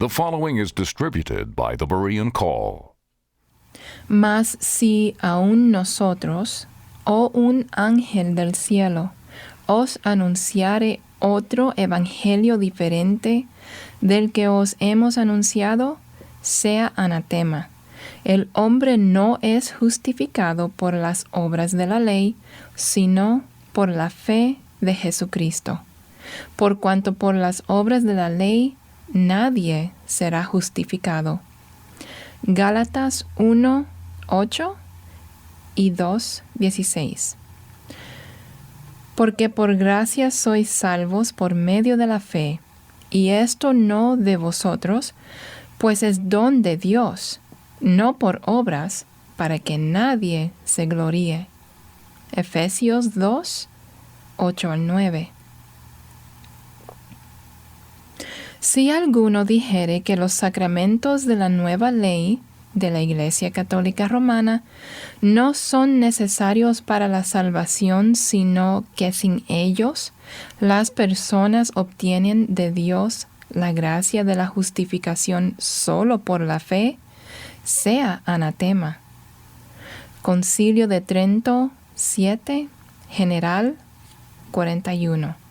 The following is distributed by the Berean Call. Mas si aun nosotros, o un ángel del cielo, os anunciare otro evangelio diferente del que os hemos anunciado, sea anatema. El hombre no es justificado por las obras de la ley, sino por la fe de Jesucristo. Por cuanto por las obras de la ley nadie será justificado. Gálatas 1, 8 y 2, 16. Porque por gracia sois salvos por medio de la fe, y esto no de vosotros, pues es don de Dios, no por obras, para que nadie se gloríe. Efesios 2, 8 al 9. Si alguno dijere que los sacramentos de la nueva ley de la Iglesia Católica Romana no son necesarios para la salvación, sino que sin ellos las personas obtienen de Dios la gracia de la justificación solo por la fe, sea anatema. Concilio de Trento 7, General 41.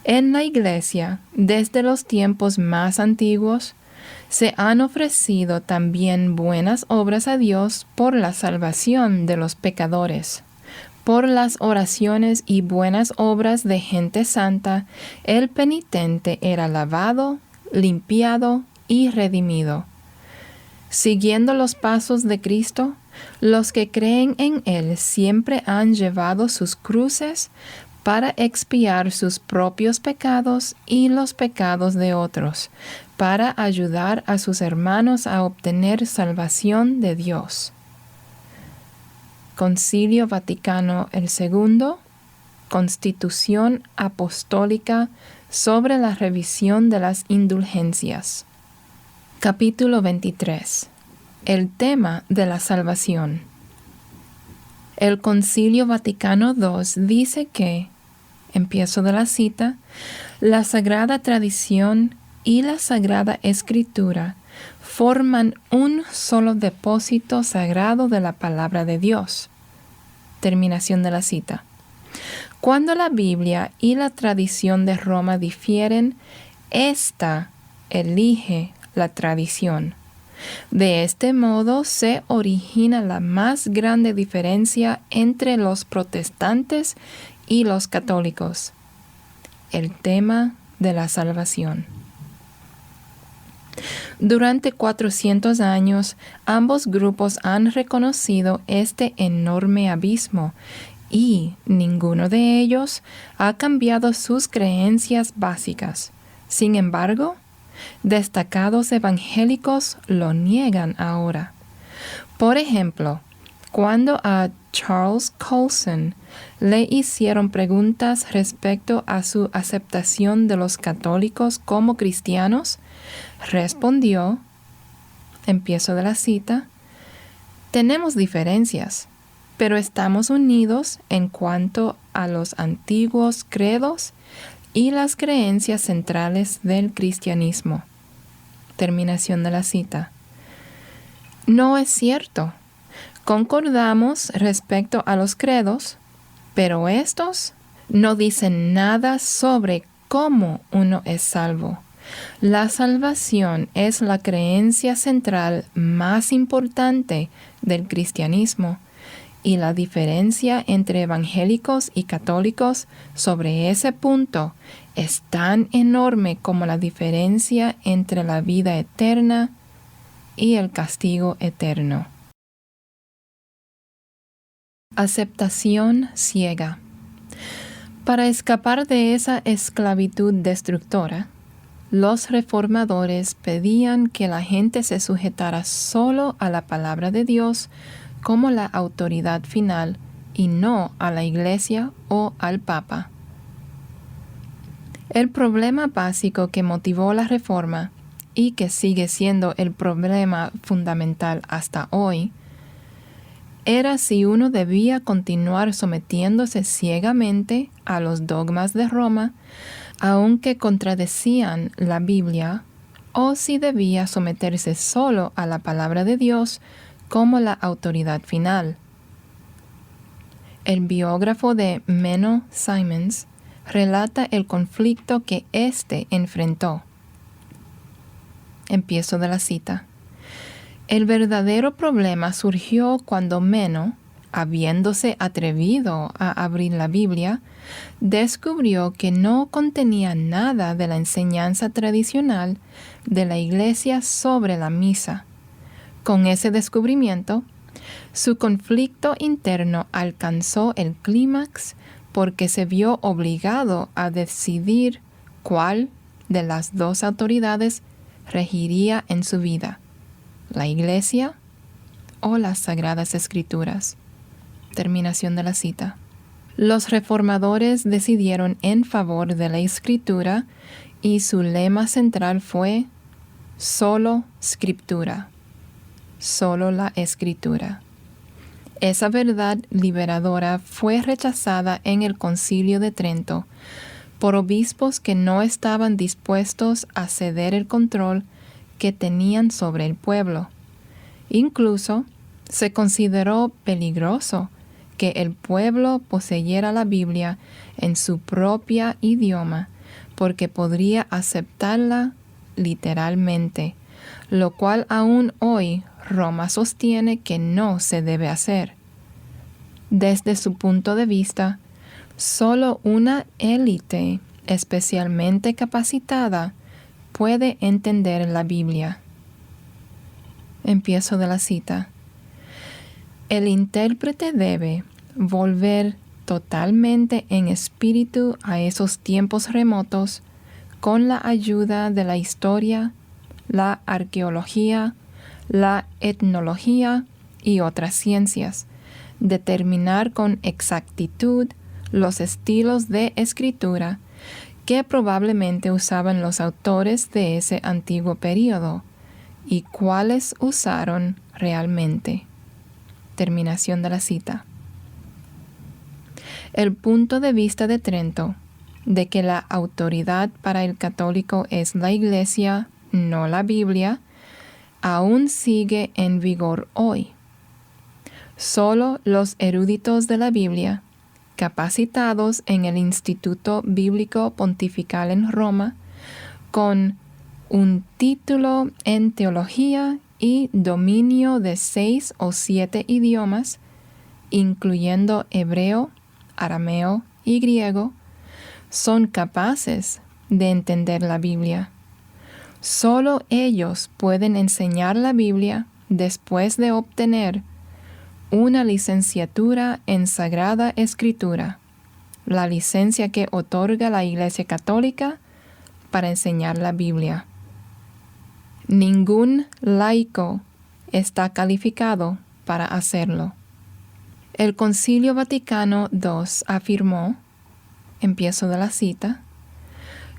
En la Iglesia, desde los tiempos más antiguos, se han ofrecido también buenas obras a Dios por la salvación de los pecadores. Por las oraciones y buenas obras de gente santa, el penitente era lavado, limpiado y redimido. Siguiendo los pasos de Cristo, los que creen en Él siempre han llevado sus cruces para expiar sus propios pecados y los pecados de otros, para ayudar a sus hermanos a obtener salvación de Dios. Concilio Vaticano II, Constitución Apostólica sobre la revisión de las indulgencias. Capítulo 23. El tema de la salvación. El Concilio Vaticano II dice que, empiezo de la cita, la Sagrada Tradición y la Sagrada Escritura forman un solo depósito sagrado de la palabra de Dios. Terminación de la cita. Cuando la Biblia y la tradición de Roma difieren, ésta elige la tradición. De este modo se origina la más grande diferencia entre los protestantes y los católicos. El tema de la salvación. Durante 400 años, ambos grupos han reconocido este enorme abismo y ninguno de ellos ha cambiado sus creencias básicas. Sin embargo, destacados evangélicos lo niegan ahora. Por ejemplo, cuando a Charles Colson le hicieron preguntas respecto a su aceptación de los católicos como cristianos, respondió, empiezo de la cita, tenemos diferencias, pero estamos unidos en cuanto a los antiguos credos y las creencias centrales del cristianismo. Terminación de la cita. No es cierto. Concordamos respecto a los credos, pero estos no dicen nada sobre cómo uno es salvo. La salvación es la creencia central más importante del cristianismo, y la diferencia entre evangélicos y católicos sobre ese punto es tan enorme como la diferencia entre la vida eterna y el castigo eterno. Aceptación ciega. Para escapar de esa esclavitud destructora, los reformadores pedían que la gente se sujetara solo a la palabra de Dios como la autoridad final y no a la Iglesia o al Papa. El problema básico que motivó la Reforma y que sigue siendo el problema fundamental hasta hoy era si uno debía continuar sometiéndose ciegamente a los dogmas de Roma aunque contradecían la Biblia, o si debía someterse solo a la palabra de Dios como la autoridad final. El biógrafo de Menno Simons relata el conflicto que éste enfrentó. Empiezo de la cita. El verdadero problema surgió cuando Menno, habiéndose atrevido a abrir la Biblia, descubrió que no contenía nada de la enseñanza tradicional de la Iglesia sobre la misa. Con ese descubrimiento, su conflicto interno alcanzó el clímax porque se vio obligado a decidir cuál de las dos autoridades regiría en su vida, la Iglesia o las Sagradas Escrituras. Terminación de la cita. Los reformadores decidieron en favor de la Escritura y su lema central fue solo Scriptura, solo la Escritura. Esa verdad liberadora fue rechazada en el Concilio de Trento por obispos que no estaban dispuestos a ceder el control que tenían sobre el pueblo. Incluso se consideró peligroso que el pueblo poseyera la Biblia en su propio idioma, porque podría aceptarla literalmente, lo cual aún hoy Roma sostiene que no se debe hacer. Desde su punto de vista, solo una élite especialmente capacitada puede entender la Biblia. Empiezo de la cita. El intérprete debe volver totalmente en espíritu a esos tiempos remotos con la ayuda de la historia, la arqueología, la etnología y otras ciencias, determinar con exactitud los estilos de escritura que probablemente usaban los autores de ese antiguo período y cuáles usaron realmente. Terminación de la cita. El punto de vista de Trento, de que la autoridad para el católico es la Iglesia, no la Biblia, aún sigue en vigor hoy. Solo los eruditos de la Biblia, capacitados en el Instituto Bíblico Pontifical en Roma, con un título en teología y dominio de 6 o 7 idiomas, incluyendo hebreo, arameo y griego, son capaces de entender la Biblia. Solo ellos pueden enseñar la Biblia después de obtener una licenciatura en Sagrada Escritura, la licencia que otorga la Iglesia Católica para enseñar la Biblia. Ningún laico está calificado para hacerlo. El Concilio Vaticano II afirmó, empiezo de la cita,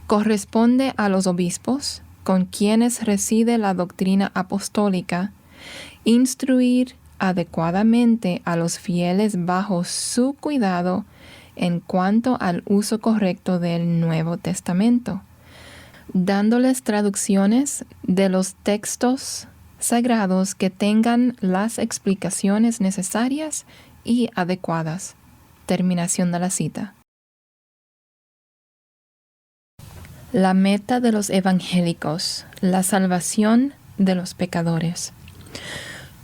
corresponde a los obispos, con quienes reside la doctrina apostólica, instruir adecuadamente a los fieles bajo su cuidado en cuanto al uso correcto del Nuevo Testamento, dándoles traducciones de los textos sagrados que tengan las explicaciones necesarias y adecuadas. Terminación de la cita. La meta de los evangélicos, la salvación de los pecadores.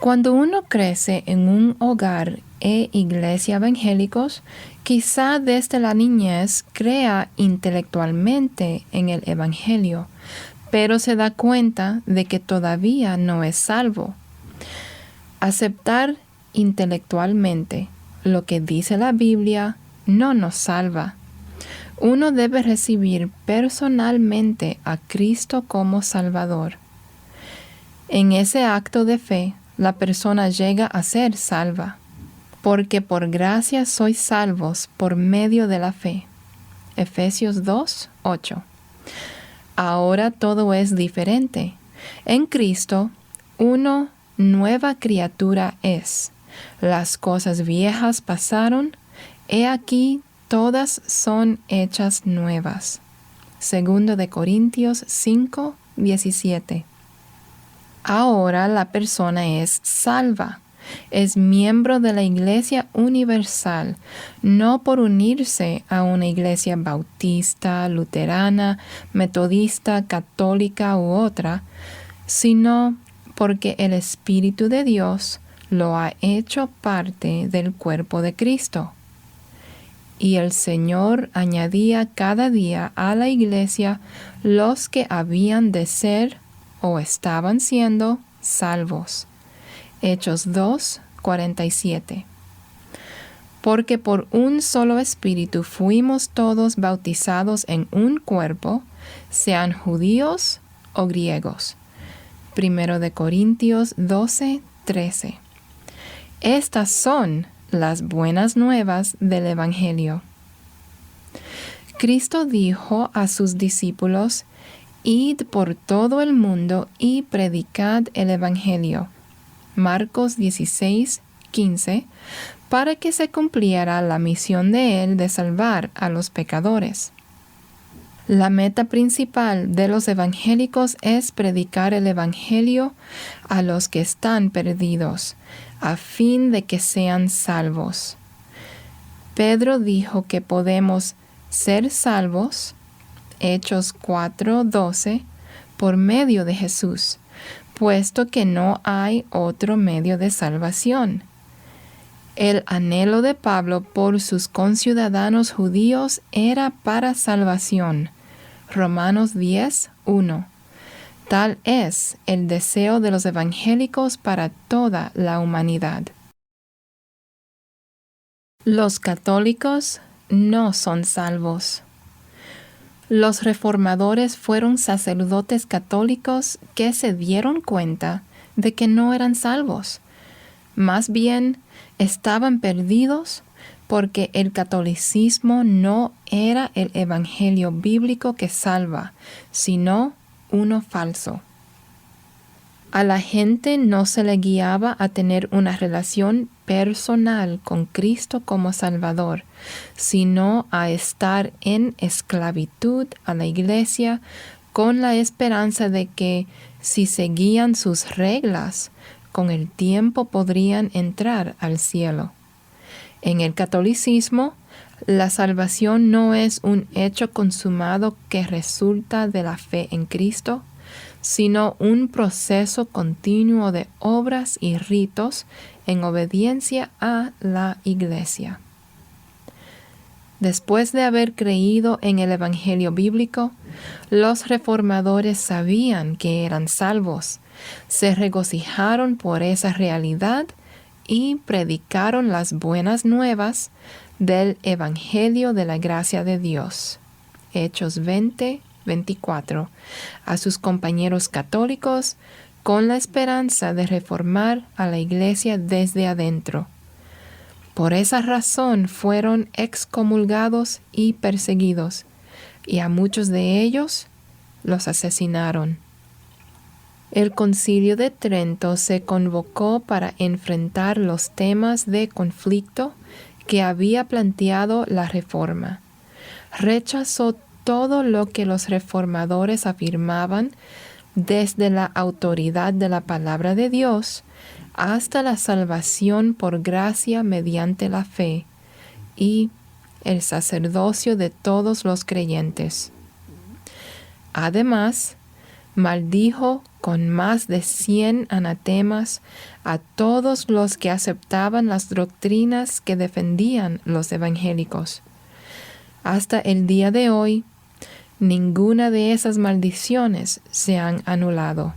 Cuando uno crece en un hogar e iglesia evangélicos, quizá desde la niñez crea intelectualmente en el Evangelio, pero se da cuenta de que todavía no es salvo. Aceptar intelectualmente lo que dice la Biblia no nos salva. Uno debe recibir personalmente a Cristo como Salvador. En ese acto de fe, la persona llega a ser salva, porque por gracia sois salvos por medio de la fe. Efesios 2, 8. Ahora todo es diferente. En Cristo, uno nueva criatura es. Las cosas viejas pasaron, he aquí todas son hechas nuevas. 2 de Corintios 5, 17. Ahora la persona es salva. Es miembro de la Iglesia Universal, no por unirse a una iglesia bautista, luterana, metodista, católica u otra, sino porque el Espíritu de Dios lo ha hecho parte del cuerpo de Cristo. Y el Señor añadía cada día a la iglesia los que habían de ser o estaban siendo salvos. Hechos 2, 47. Porque por un solo Espíritu fuimos todos bautizados en un cuerpo, sean judíos o griegos. 1 de Corintios 12, 13. Estas son las buenas nuevas del Evangelio. Cristo dijo a sus discípulos: Id por todo el mundo y predicad el Evangelio. Marcos 16, 15, para que se cumpliera la misión de Él de salvar a los pecadores. La meta principal de los evangélicos es predicar el Evangelio a los que están perdidos, a fin de que sean salvos. Pedro dijo que podemos ser salvos, Hechos 4:12, por medio de Jesús, puesto que no hay otro medio de salvación. El anhelo de Pablo por sus conciudadanos judíos era para salvación. Romanos 10:1. Tal es el deseo de los evangélicos para toda la humanidad. Los católicos no son salvos. Los reformadores fueron sacerdotes católicos que se dieron cuenta de que no eran salvos. Más bien, estaban perdidos porque el catolicismo no era el evangelio bíblico que salva, sino uno falso. A la gente no se le guiaba a tener una relación personal con Cristo como Salvador, sino a estar en esclavitud a la iglesia con la esperanza de que, si seguían sus reglas, con el tiempo podrían entrar al cielo. En el catolicismo, la salvación no es un hecho consumado que resulta de la fe en Cristo, sino un proceso continuo de obras y ritos en obediencia a la Iglesia. Después de haber creído en el Evangelio bíblico, los reformadores sabían que eran salvos, se regocijaron por esa realidad y predicaron las buenas nuevas del Evangelio de la gracia de Dios. Hechos 20:24, a sus compañeros católicos con la esperanza de reformar a la iglesia desde adentro. Por esa razón fueron excomulgados y perseguidos, y a muchos de ellos los asesinaron. El Concilio de Trento se convocó para enfrentar los temas de conflicto que había planteado la Reforma. Rechazó todo lo que los reformadores afirmaban, desde la autoridad de la palabra de Dios hasta la salvación por gracia mediante la fe y el sacerdocio de todos los creyentes. Además, maldijo con más de 100 anatemas a todos los que aceptaban las doctrinas que defendían los evangélicos. Hasta el día de hoy, ninguna de esas maldiciones se han anulado.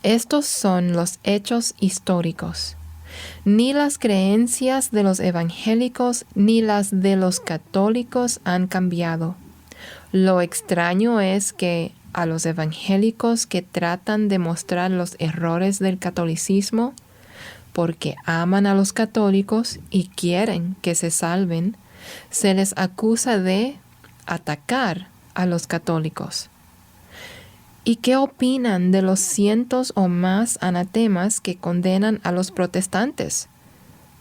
Estos son los hechos históricos. Ni las creencias de los evangélicos ni las de los católicos han cambiado. Lo extraño es que a los evangélicos que tratan de mostrar los errores del catolicismo, porque aman a los católicos y quieren que se salven, se les acusa de atacar a los católicos. ¿Y qué opinan de los cientos o más anatemas que condenan a los protestantes?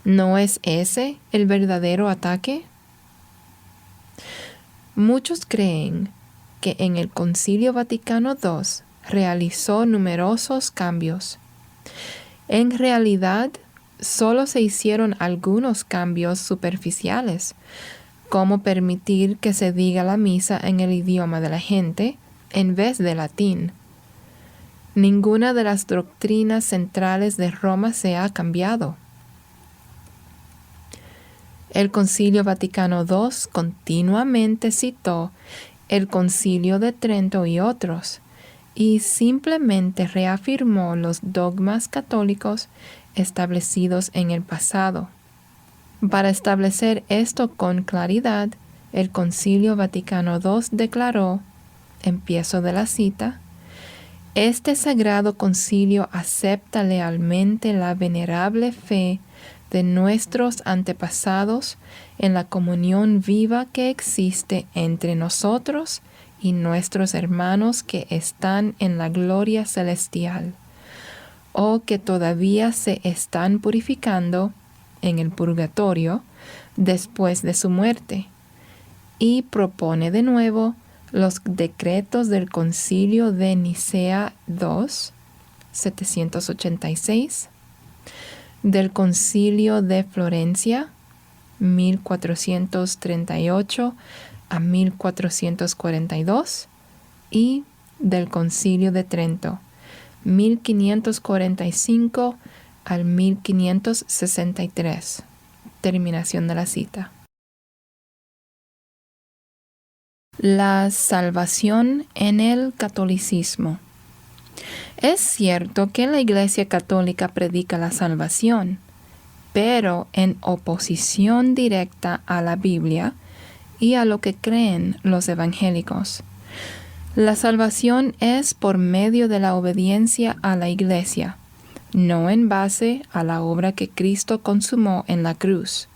¿No es ese el verdadero ataque? Muchos creen que en el Concilio Vaticano II realizó numerosos cambios. En realidad, solo se hicieron algunos cambios superficiales, como permitir que se diga la misa en el idioma de la gente en vez de latín. Ninguna de las doctrinas centrales de Roma se ha cambiado. El Concilio Vaticano II continuamente citó el Concilio de Trento y otros, y simplemente reafirmó los dogmas católicos establecidos en el pasado. Para establecer esto con claridad, el Concilio Vaticano II declaró, empiezo de la cita, este sagrado concilio acepta lealmente la venerable fe de nuestros antepasados en la comunión viva que existe entre nosotros y nuestros hermanos que están en la gloria celestial, o que todavía se están purificando en el purgatorio después de su muerte, y propone de nuevo los decretos del Concilio de Nicea II, 786, del Concilio de Florencia, 1438 a 1442, y del Concilio de Trento, 1545 al 1563. Terminación de la cita. La salvación en el catolicismo. Es cierto que la Iglesia Católica predica la salvación, pero en oposición directa a la Biblia y a lo que creen los evangélicos. La salvación es por medio de la obediencia a la Iglesia, no en base a la obra que Cristo consumó en la cruz.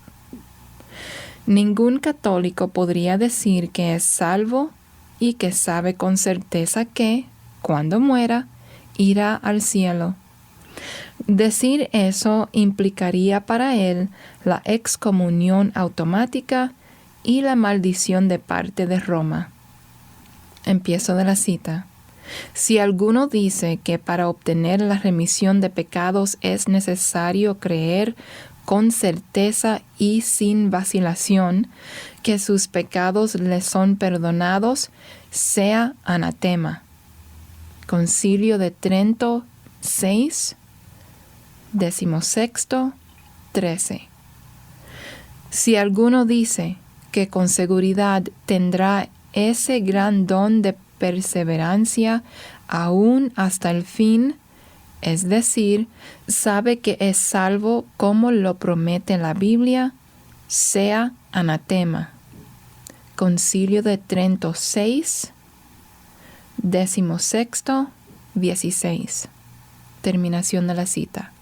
Ningún católico podría decir que es salvo y que sabe con certeza que, cuando muera, irá al cielo. Decir eso implicaría para él la excomunión automática y la maldición de parte de Roma. Empiezo de la cita. Si alguno dice que para obtener la remisión de pecados es necesario creer con certeza y sin vacilación que sus pecados le son perdonados, sea anatema. Concilio de Trento 6, 16, 13. Si alguno dice que con seguridad tendrá ese gran don de perseverancia aún hasta el fin, es decir, sabe que es salvo como lo promete la Biblia, sea anatema. Concilio de Trento 6, 16, 16. Terminación de la cita.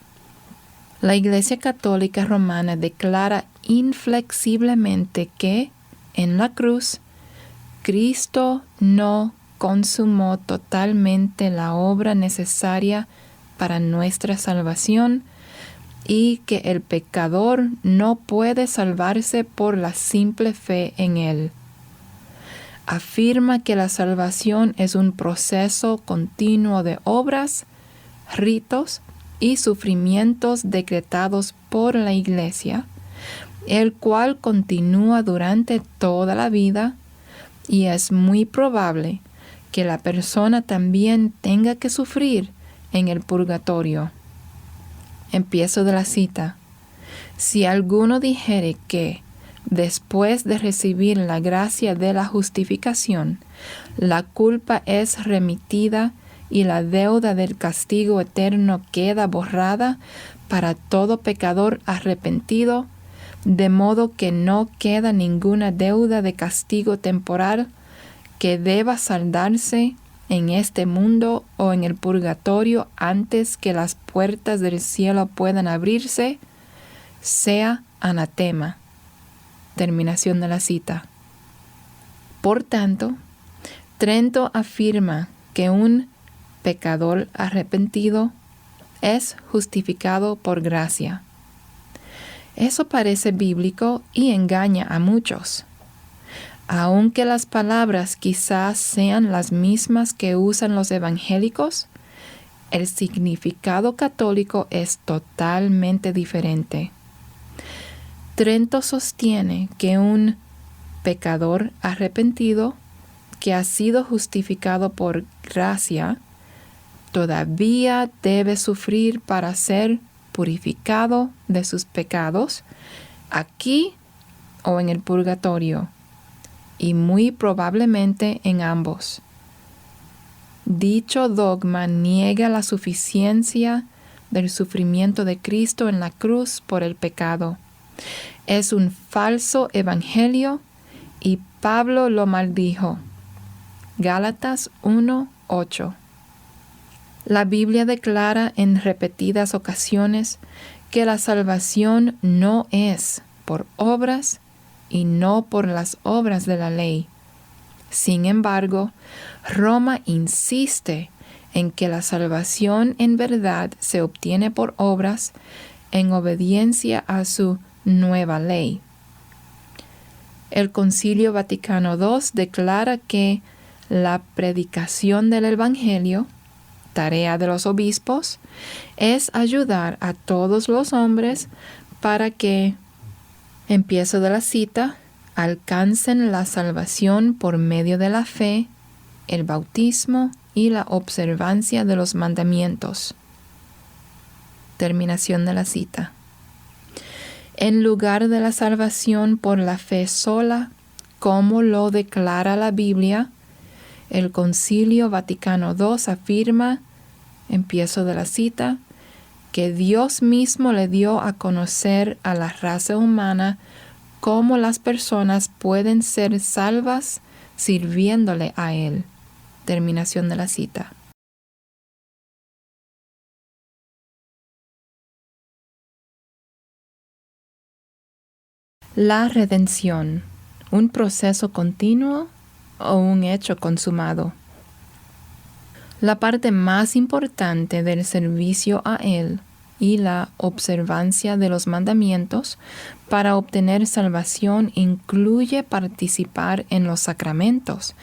La Iglesia Católica Romana declara inflexiblemente que, en la cruz, Cristo no consumó totalmente la obra necesaria para nuestra salvación y que el pecador no puede salvarse por la simple fe en Él. Afirma que la salvación es un proceso continuo de obras, ritos y sufrimientos decretados por la Iglesia, el cual continúa durante toda la vida, y es muy probable que la persona también tenga que sufrir en el purgatorio. Empiezo de la cita. Si alguno dijere que, después de recibir la gracia de la justificación, la culpa es remitida y la deuda del castigo eterno queda borrada para todo pecador arrepentido, de modo que no queda ninguna deuda de castigo temporal que deba saldarse en este mundo o en el purgatorio antes que las puertas del cielo puedan abrirse, sea anatema. Terminación de la cita. Por tanto, Trento afirma que un pecador arrepentido es justificado por gracia. Eso parece bíblico y engaña a muchos. Aunque las palabras quizás sean las mismas que usan los evangélicos, el significado católico es totalmente diferente. Trento sostiene que un pecador arrepentido que ha sido justificado por gracia todavía debe sufrir para ser purificado de sus pecados aquí o en el purgatorio, y muy probablemente en ambos. Dicho dogma niega la suficiencia del sufrimiento de Cristo en la cruz por el pecado. Es un falso evangelio y Pablo lo maldijo. Gálatas 1:8. La Biblia declara en repetidas ocasiones que la salvación no es por obras y no por las obras de la ley. Sin embargo, Roma insiste en que la salvación en verdad se obtiene por obras en obediencia a su nueva ley. El Concilio Vaticano II declara que la predicación del Evangelio, tarea de los obispos, es ayudar a todos los hombres para que, empiezo de la cita, alcancen la salvación por medio de la fe, el bautismo y la observancia de los mandamientos. Terminación de la cita. En lugar de la salvación por la fe sola, como lo declara la Biblia, el Concilio Vaticano II afirma, empiezo de la cita, que Dios mismo le dio a conocer a la raza humana cómo las personas pueden ser salvas sirviéndole a Él. Terminación de la cita. La redención, un proceso continuo o un hecho consumado. La parte más importante del servicio a Él y la observancia de los mandamientos para obtener salvación incluye participar en los sacramentos,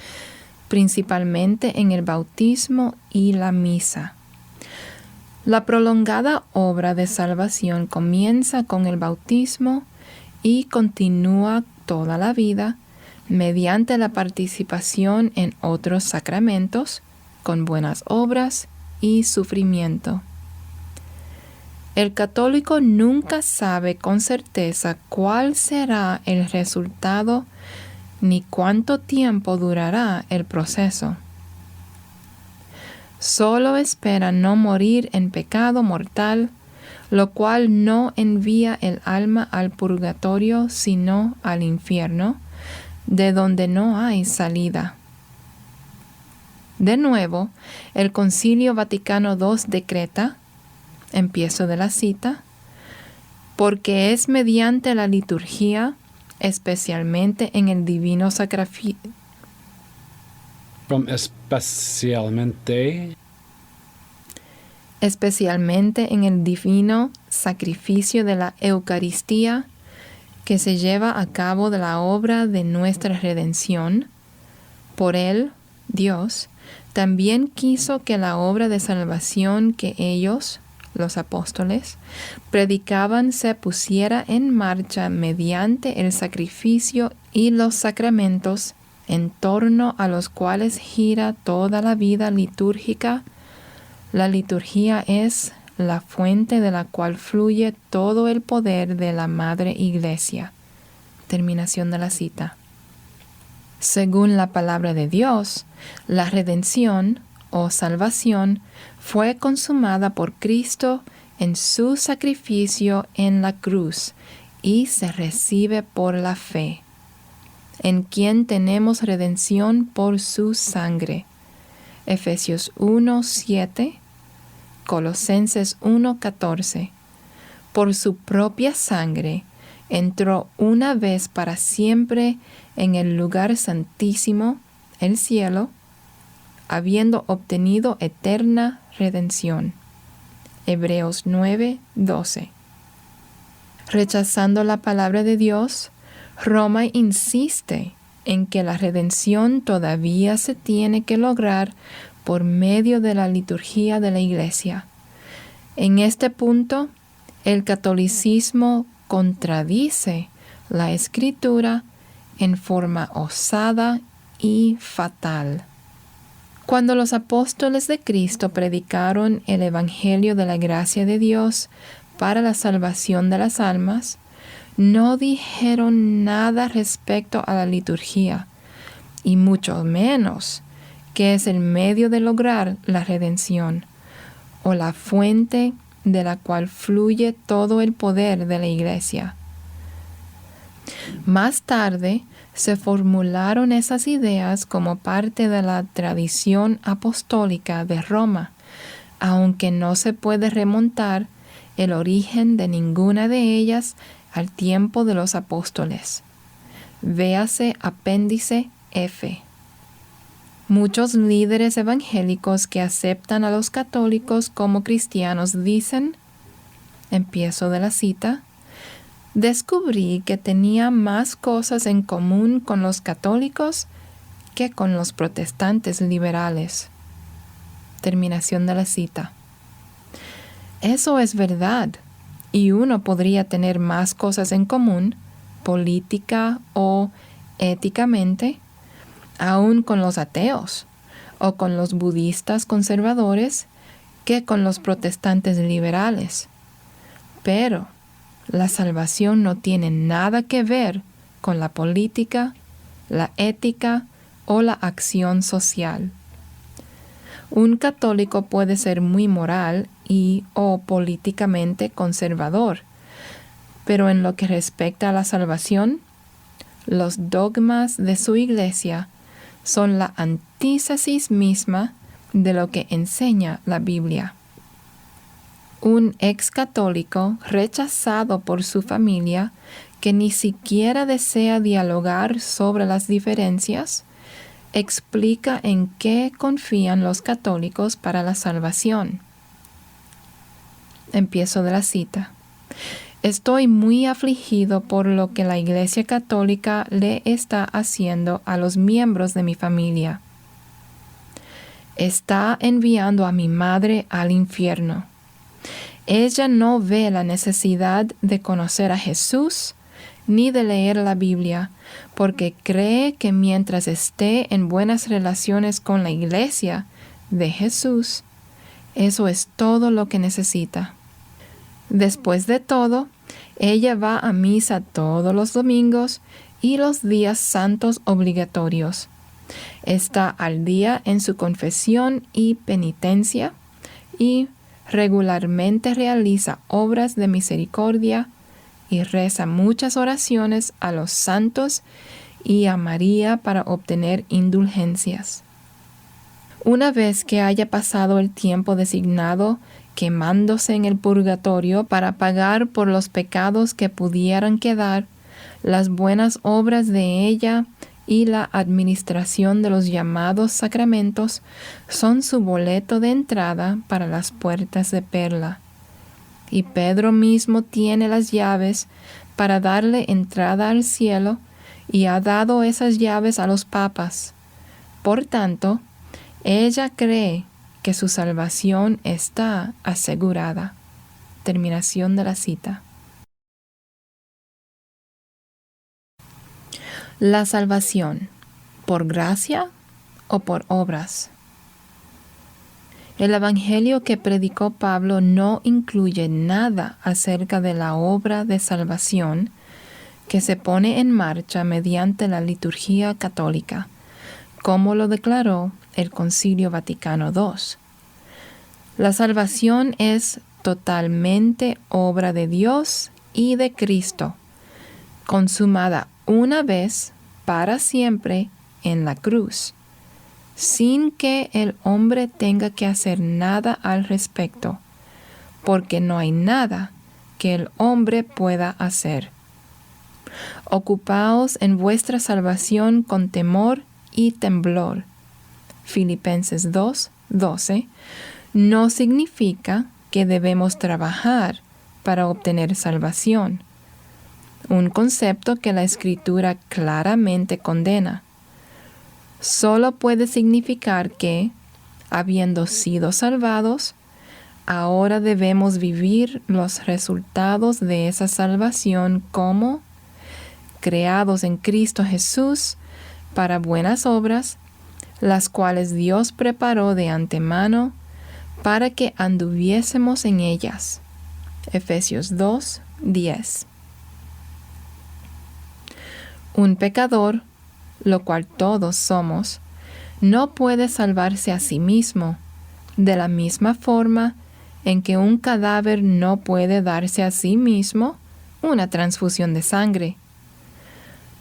principalmente en el bautismo y la misa. La prolongada obra de salvación comienza con el bautismo y continúa toda la vida mediante la participación en otros sacramentos, con buenas obras y sufrimiento. El católico nunca sabe con certeza cuál será el resultado ni cuánto tiempo durará el proceso. Solo espera no morir en pecado mortal, lo cual no envía el alma al purgatorio sino al infierno, de donde no hay salida. De nuevo, el Concilio Vaticano II decreta, empiezo de la cita, porque es mediante la liturgia, especialmente en el divino sacrificio. Especialmente en el divino sacrificio de la Eucaristía, que se lleva a cabo de la obra de nuestra redención. Por él, Dios, también quiso que la obra de salvación que ellos, los apóstoles, predicaban se pusiera en marcha mediante el sacrificio y los sacramentos en torno a los cuales gira toda la vida litúrgica. La liturgia es la fuente de la cual fluye todo el poder de la Madre Iglesia. Terminación de la cita. Según la palabra de Dios, la redención o salvación fue consumada por Cristo en su sacrificio en la cruz y se recibe por la fe, en quien tenemos redención por su sangre. Efesios 1:7, Colosenses 1:14. Por su propia sangre entró una vez para siempre en el lugar santísimo, el cielo, habiendo obtenido eterna redención. Hebreos 9:12. Rechazando la palabra de Dios, Roma insiste en que la redención todavía se tiene que lograr por medio de la liturgia de la Iglesia. En este punto, el catolicismo contradice la Escritura en forma osada y fatal. Cuando los apóstoles de Cristo predicaron el Evangelio de la gracia de Dios para la salvación de las almas, no dijeron nada respecto a la liturgia, y mucho menos que es el medio de lograr la redención, o la fuente de la cual fluye todo el poder de la Iglesia. Más tarde se formularon esas ideas como parte de la tradición apostólica de Roma, aunque no se puede remontar el origen de ninguna de ellas al tiempo de los apóstoles. Véase apéndice F. Muchos líderes evangélicos que aceptan a los católicos como cristianos dicen, empiezo de la cita, descubrí que tenía más cosas en común con los católicos que con los protestantes liberales. Terminación de la cita. Eso es verdad, y uno podría tener más cosas en común, política o éticamente, aún con los ateos o con los budistas conservadores, que con los protestantes liberales. Pero la salvación no tiene nada que ver con la política, la ética o la acción social. Un católico puede ser muy moral y o políticamente conservador, pero en lo que respecta a la salvación, los dogmas de su iglesia son la antítesis misma de lo que enseña la Biblia. Un ex católico rechazado por su familia, que ni siquiera desea dialogar sobre las diferencias, explica en qué confían los católicos para la salvación. Empiezo de la cita. Estoy muy afligido por lo que la Iglesia Católica le está haciendo a los miembros de mi familia. Está enviando a mi madre al infierno. Ella no ve la necesidad de conocer a Jesús ni de leer la Biblia, porque cree que mientras esté en buenas relaciones con la Iglesia de Jesús, eso es todo lo que necesita. Después de todo, ella va a misa todos los domingos y los días santos obligatorios. Está al día en su confesión y penitencia y regularmente realiza obras de misericordia y reza muchas oraciones a los santos y a María para obtener indulgencias. Una vez que haya pasado el tiempo designado, quemándose en el purgatorio para pagar por los pecados que pudieran quedar, las buenas obras de ella y la administración de los llamados sacramentos son su boleto de entrada para las puertas de perla. Y Pedro mismo tiene las llaves para darle entrada al cielo y ha dado esas llaves a los papas. Por tanto, ella cree que su salvación está asegurada. Terminación de la cita. La salvación, ¿por gracia o por obras? El Evangelio que predicó Pablo no incluye nada acerca de la obra de salvación que se pone en marcha mediante la liturgia católica, como lo declaró el Concilio Vaticano II. La salvación es totalmente obra de Dios y de Cristo, consumada una vez para siempre en la cruz, sin que el hombre tenga que hacer nada al respecto, porque no hay nada que el hombre pueda hacer. Ocupaos en vuestra salvación con temor y temblor. Filipenses 2:12 no significa que debemos trabajar para obtener salvación. un concepto que la Escritura claramente condena. Solo puede significar que, habiendo sido salvados, ahora debemos vivir los resultados de esa salvación como creados en Cristo Jesús para buenas obras, las cuales Dios preparó de antemano para que anduviésemos en ellas. Efesios 2, 10. Un pecador, lo cual todos somos, no puede salvarse a sí mismo, de la misma forma en que un cadáver no puede darse a sí mismo una transfusión de sangre.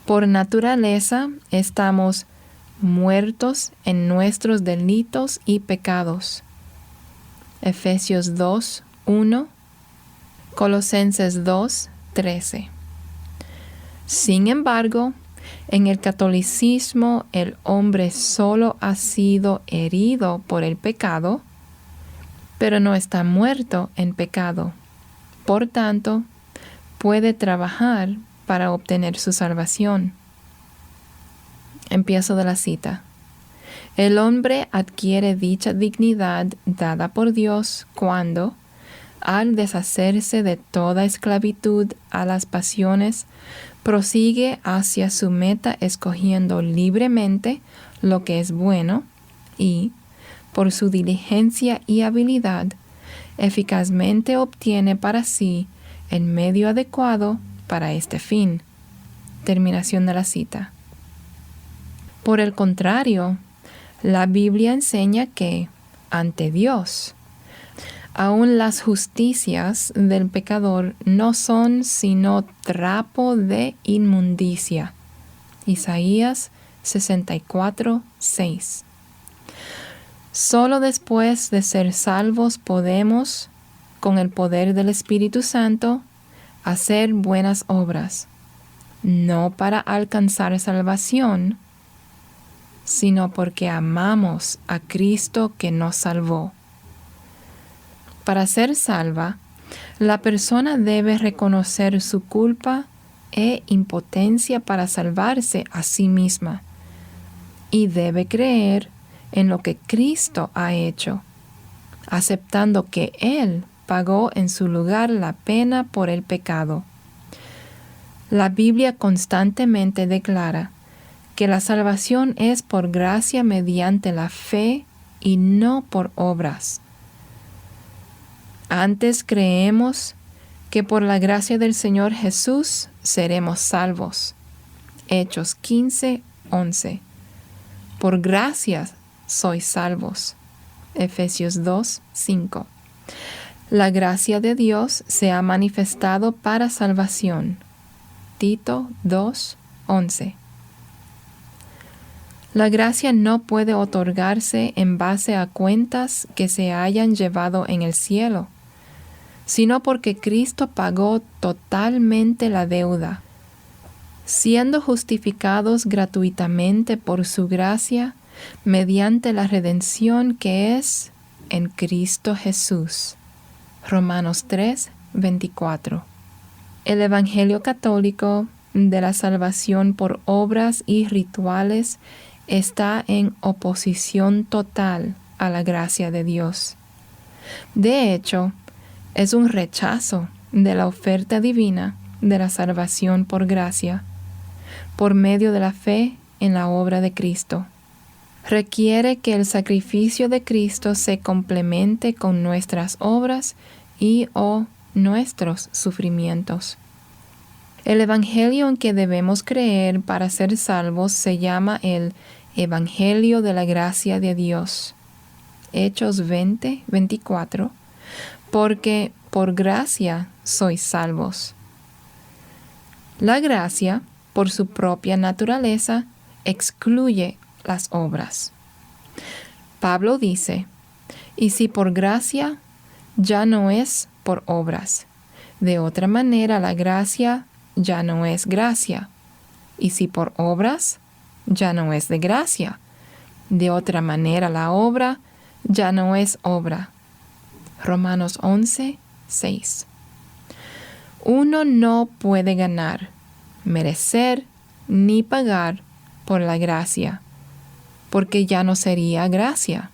Por naturaleza estamos muertos en nuestros delitos y pecados. Efesios 2, 1, Colosenses 2, 13. Sin embargo, en el catolicismo el hombre solo ha sido herido por el pecado, pero no está muerto en pecado. Por tanto, puede trabajar para obtener su salvación. Empiezo de la cita. El hombre adquiere dicha dignidad dada por Dios cuando, al deshacerse de toda esclavitud a las pasiones, prosigue hacia su meta escogiendo libremente lo que es bueno y, por su diligencia y habilidad, eficazmente obtiene para sí el medio adecuado para este fin. Terminación de la cita. Por el contrario, la Biblia enseña que, ante Dios, aun las justicias del pecador no son sino trapo de inmundicia. Isaías 64, 6. Solo después de ser salvos podemos, con el poder del Espíritu Santo, hacer buenas obras, no para alcanzar salvación, sino porque amamos a Cristo que nos salvó. Para ser salva, la persona debe reconocer su culpa e impotencia para salvarse a sí misma y debe creer en lo que Cristo ha hecho, aceptando que Él pagó en su lugar la pena por el pecado. La Biblia constantemente declara que la salvación es por gracia mediante la fe y no por obras. Antes creemos que por la gracia del Señor Jesús seremos salvos. Hechos 15, 11. Por gracia sois salvos. Efesios 2, 5. La gracia de Dios se ha manifestado para salvación. Tito 2, 11. La gracia no puede otorgarse en base a cuentas que se hayan llevado en el cielo, sino porque Cristo pagó totalmente la deuda. Siendo justificados gratuitamente por su gracia, mediante la redención que es en Cristo Jesús. Romanos 3, 24. El Evangelio católico de la salvación por obras y rituales está en oposición total a la gracia de Dios. De hecho, es un rechazo de la oferta divina de la salvación por gracia, por medio de la fe en la obra de Cristo. Requiere que el sacrificio de Cristo se complemente con nuestras obras y o nuestros sufrimientos. El Evangelio en que debemos creer para ser salvos se llama el Evangelio de la gracia de Dios. Hechos 20, 24. Porque por gracia sois salvos. La gracia, por su propia naturaleza, excluye las obras. Pablo dice, y si por gracia, ya no es por obras. De otra manera, la gracia ya no es gracia. Y si por obras, ya no es de gracia. De otra manera, la obra ya no es obra. Romanos 11, 6. Uno no puede ganar, merecer ni pagar por la gracia, porque ya no sería gracia.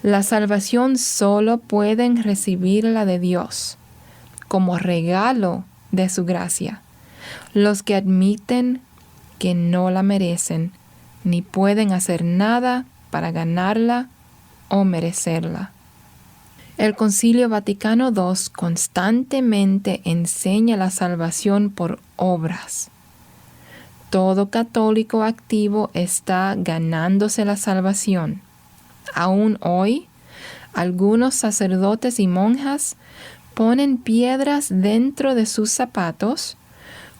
La salvación solo pueden recibirla de Dios, como regalo de su gracia, los que admiten que no la merecen, ni pueden hacer nada para ganarla o merecerla. El Concilio Vaticano II constantemente enseña la salvación por obras. Todo católico activo está ganándose la salvación. Aún hoy, algunos sacerdotes y monjas ponen piedras dentro de sus zapatos,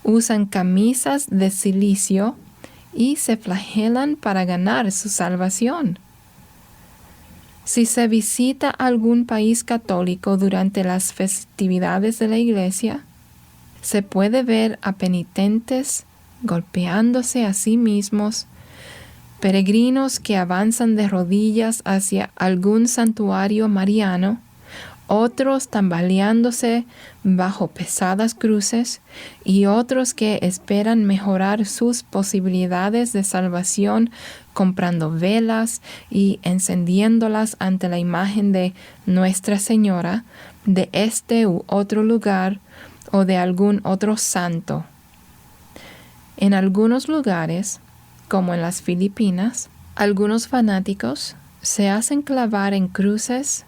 usan camisas de silicio y se flagelan para ganar su salvación. Si se visita algún país católico durante las festividades de la Iglesia, se puede ver a penitentes golpeándose a sí mismos, peregrinos que avanzan de rodillas hacia algún santuario mariano, otros tambaleándose bajo pesadas cruces y otros que esperan mejorar sus posibilidades de salvación comprando velas y encendiéndolas ante la imagen de Nuestra Señora de este u otro lugar o de algún otro santo. En algunos lugares, como en las Filipinas, algunos fanáticos se hacen clavar en cruces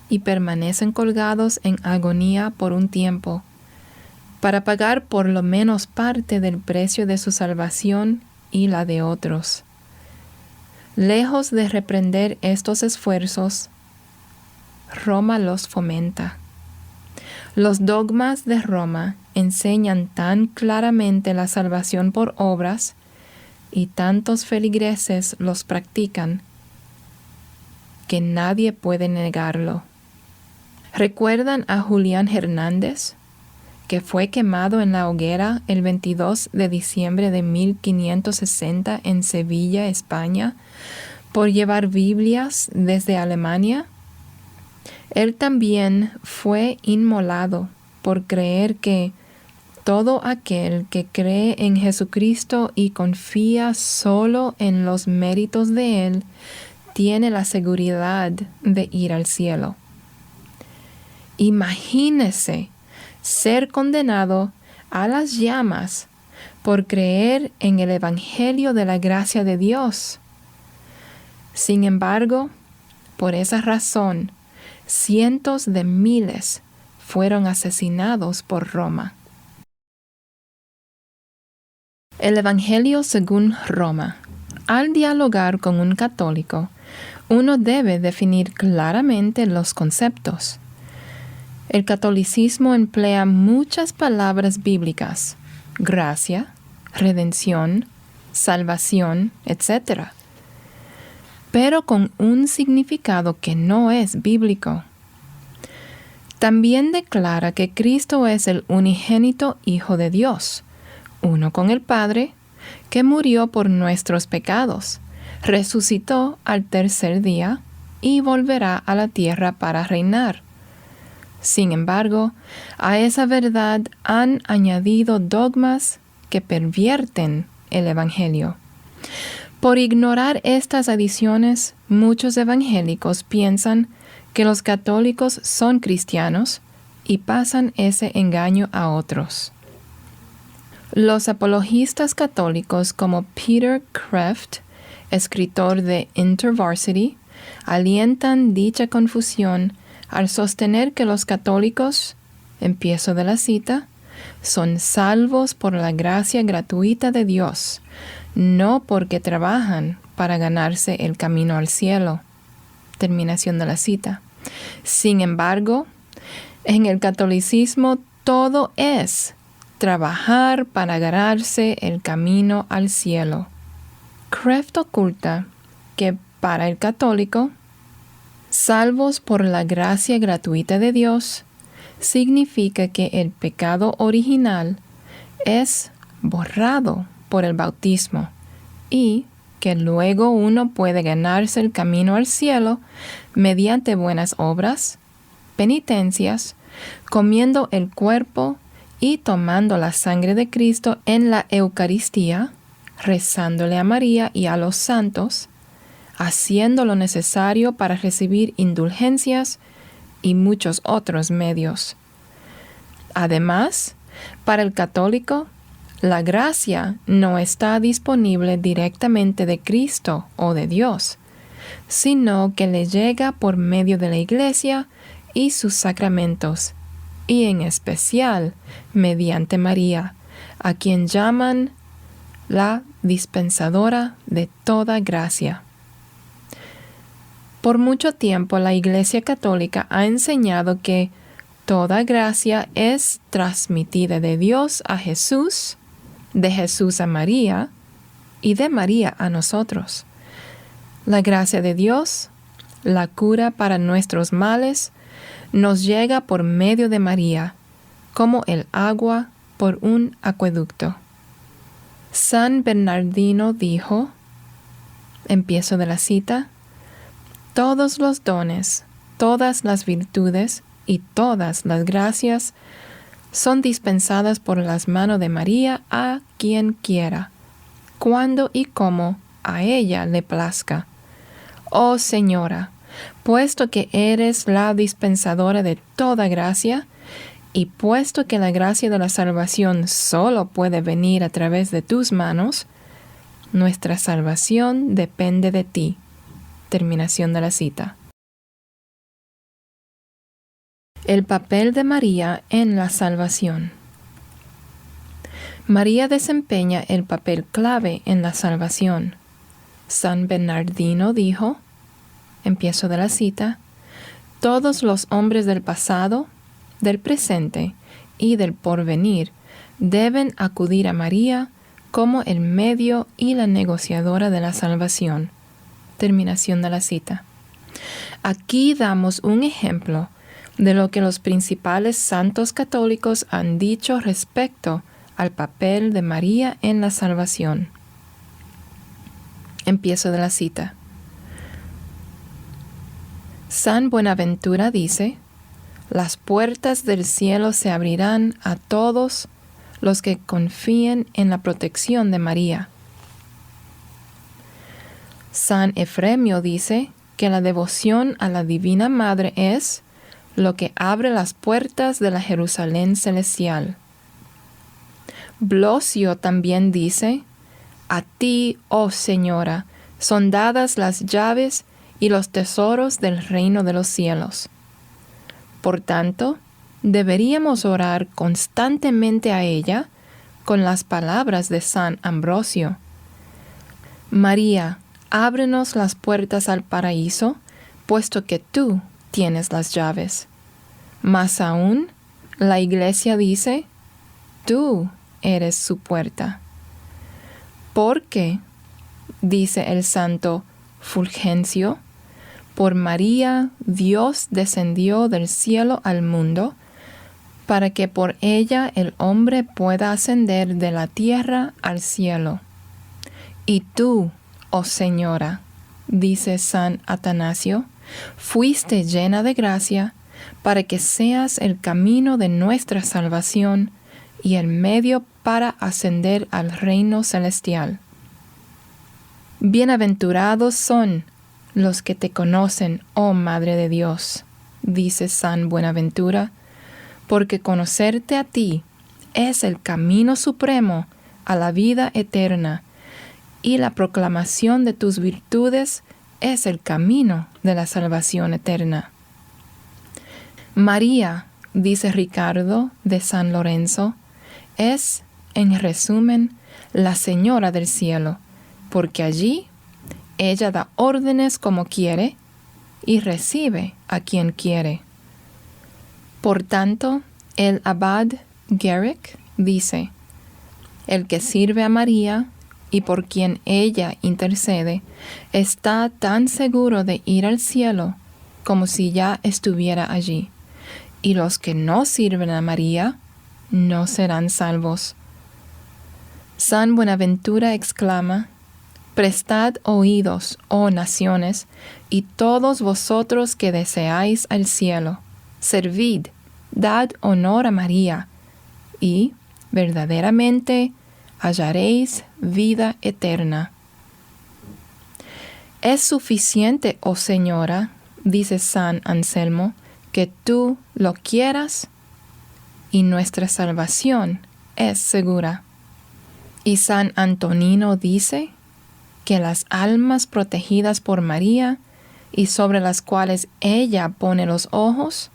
y permanecen colgados en agonía por un tiempo, para pagar por lo menos parte del precio de su salvación y la de otros. Lejos de reprender estos esfuerzos, Roma los fomenta. Los dogmas de Roma enseñan tan claramente la salvación por obras, y tantos feligreses los practican, que nadie puede negarlo. ¿Recuerdan a Julián Hernández, que fue quemado en la hoguera el 22 de diciembre de 1560 en Sevilla, España, por llevar Biblias desde Alemania? Él también fue inmolado por creer que todo aquel que cree en Jesucristo y confía solo en los méritos de Él tiene la seguridad de ir al cielo. Imagínese ser condenado a las llamas por creer en el Evangelio de la gracia de Dios. Sin embargo, por esa razón, cientos de miles fueron asesinados por Roma. El Evangelio según Roma. Al dialogar con un católico, uno debe definir claramente los conceptos. El catolicismo emplea muchas palabras bíblicas: gracia, redención, salvación, etc., pero con un significado que no es bíblico. También declara que Cristo es el unigénito Hijo de Dios, uno con el Padre, que murió por nuestros pecados, resucitó al tercer día y volverá a la tierra para reinar. Sin embargo, a esa verdad han añadido dogmas que pervierten el Evangelio. Por ignorar estas adiciones, muchos evangélicos piensan que los católicos son cristianos y pasan ese engaño a otros. Los apologistas católicos como Peter Kreeft, escritor de InterVarsity, alientan dicha confusión al sostener que los católicos, empiezo de la cita, son salvos por la gracia gratuita de Dios, no porque trabajan para ganarse el camino al cielo. Terminación de la cita. Sin embargo, en el catolicismo todo es trabajar para ganarse el camino al cielo. Kreeft oculta que para el católico, salvos por la gracia gratuita de Dios, significa que el pecado original es borrado por el bautismo y que luego uno puede ganarse el camino al cielo mediante buenas obras, penitencias comiendo el cuerpo y tomando la sangre de Cristo en la Eucaristía, rezándole a María y a los santos, haciendo lo necesario para recibir indulgencias y muchos otros medios. Además, para el católico, la gracia no está disponible directamente de Cristo o de Dios, sino que le llega por medio de la Iglesia y sus sacramentos, y en especial mediante María, a quien llaman la dispensadora de toda gracia. Por mucho tiempo la Iglesia Católica ha enseñado que toda gracia es transmitida de Dios a Jesús, de Jesús a María y de María a nosotros. La gracia de Dios, la cura para nuestros males, nos llega por medio de María, como el agua por un acueducto. San Bernardino dijo, empiezo de la cita, todos los dones, todas las virtudes y todas las gracias son dispensadas por las manos de María a quien quiera, cuando y como a ella le plazca. Oh Señora, puesto que eres la dispensadora de toda gracia, y puesto que la gracia de la salvación solo puede venir a través de tus manos, nuestra salvación depende de ti. Terminación de la cita. El papel de María en la salvación. María desempeña el papel clave en la salvación. San Bernardino dijo, empiezo de la cita, todos los hombres del pasado, del presente y del porvenir deben acudir a María como el medio y la negociadora de la salvación. Terminación de la cita. Aquí damos un ejemplo de lo que los principales santos católicos han dicho respecto al papel de María en la salvación. Empiezo de la cita. San Buenaventura dice, las puertas del cielo se abrirán a todos los que confíen en la protección de María. San Efremio dice que la devoción a la Divina Madre es lo que abre las puertas de la Jerusalén celestial. Blosio también dice, a ti, oh Señora, son dadas las llaves y los tesoros del reino de los cielos. Por tanto, deberíamos orar constantemente a ella con las palabras de San Ambrosio. María, ábrenos las puertas al paraíso, puesto que tú tienes las llaves. Más aún, la Iglesia dice, tú eres su puerta. Porque, dice el santo Fulgencio, por María Dios descendió del cielo al mundo, para que por ella el hombre pueda ascender de la tierra al cielo. Y tú, oh Señora, dice San Atanasio, fuiste llena de gracia para que seas el camino de nuestra salvación y el medio para ascender al reino celestial. Bienaventurados son los que te conocen, oh Madre de Dios, dice San Buenaventura, porque conocerte a ti es el camino supremo a la vida eterna, y la proclamación de tus virtudes es el camino de la salvación eterna. María, dice Ricardo de San Lorenzo, es, en resumen, la Señora del cielo, porque allí ella da órdenes como quiere y recibe a quien quiere. Por tanto, el abad Garrick dice, el que sirve a María y por quien ella intercede, está tan seguro de ir al cielo como si ya estuviera allí, y los que no sirven a María no serán salvos. San Buenaventura exclama, prestad oídos, oh naciones, y todos vosotros que deseáis al cielo, servid, Dad honor a María, y verdaderamente hallaréis vida eterna. Es suficiente, oh Señora, dice San Anselmo, que tú lo quieras, y nuestra salvación es segura. Y San Antonino dice que las almas protegidas por María y sobre las cuales ella pone los ojos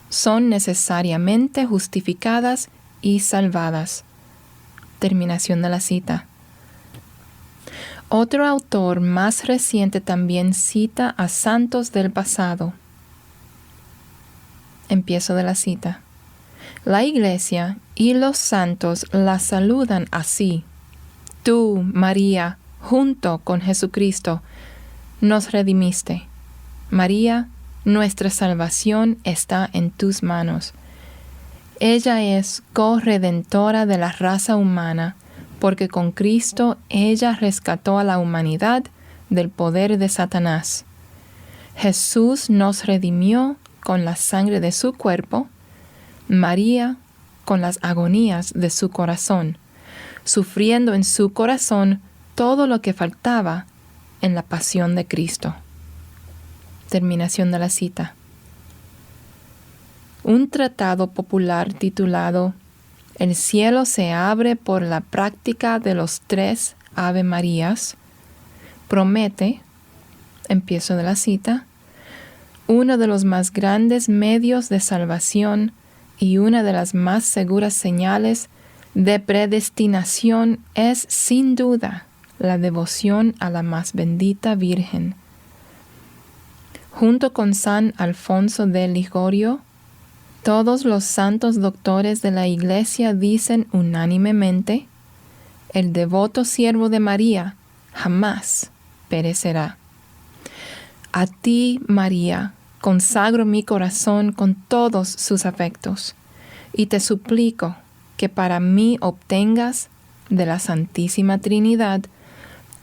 son necesariamente justificadas y salvadas. Terminación de la cita. Otro autor más reciente también cita a santos del pasado. Empiezo de la cita. La Iglesia y los santos la saludan así. Tú, María, junto con Jesucristo, nos redimiste. María, nuestra salvación está en tus manos. Ella es corredentora de la raza humana, porque con Cristo ella rescató a la humanidad del poder de Satanás. Jesús nos redimió con la sangre de su cuerpo, María con las agonías de su corazón, sufriendo en su corazón todo lo que faltaba en la pasión de Cristo. Terminación de la cita. Un tratado popular titulado El cielo se abre por la práctica de los 3 Ave Marías promete, empiezo de la cita, uno de los más grandes medios de salvación y una de las más seguras señales de predestinación es, sin duda, la devoción a la más bendita Virgen. Junto con San Alfonso de Ligorio, todos los santos doctores de la Iglesia dicen unánimemente, el devoto siervo de María jamás perecerá. A ti, María, consagro mi corazón con todos sus afectos, y te suplico que para mí obtengas de la Santísima Trinidad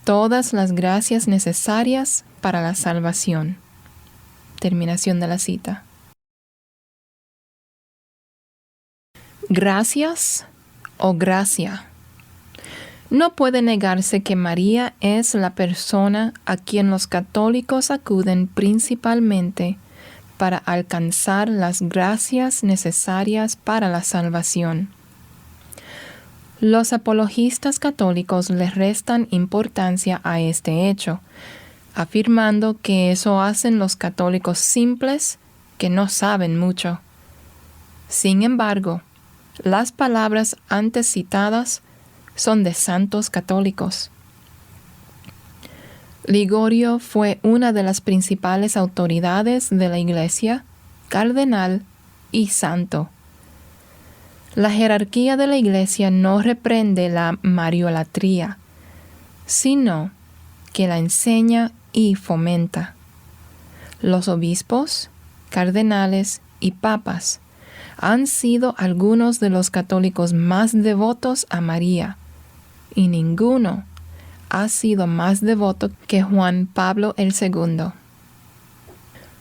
todas las gracias necesarias para la salvación. Terminación de la cita. Gracias o gracia. No puede negarse que María es la persona a quien los católicos acuden principalmente para alcanzar las gracias necesarias para la salvación. Los apologistas católicos le restan importancia a este hecho, afirmando que eso hacen los católicos simples que no saben mucho. Sin embargo, las palabras antes citadas son de santos católicos. Ligorio fue una de las principales autoridades de la Iglesia, cardenal y santo. La jerarquía de la Iglesia no reprende la mariolatría, sino que la enseña y fomenta. Los obispos, cardenales y papas han sido algunos de los católicos más devotos a María, y ninguno ha sido más devoto que Juan Pablo II.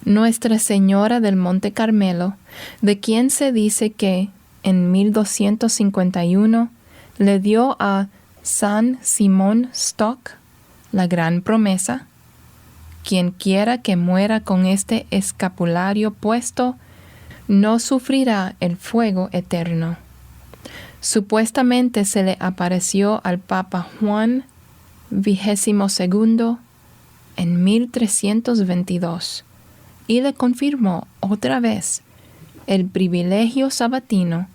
Nuestra Señora del Monte Carmelo, de quien se dice que en 1251 le dio a San Simón Stock la gran promesa: quien quiera que muera con este escapulario puesto, no sufrirá el fuego eterno. Supuestamente se le apareció al Papa Juan XXII en 1322 y le confirmó otra vez el privilegio sabatino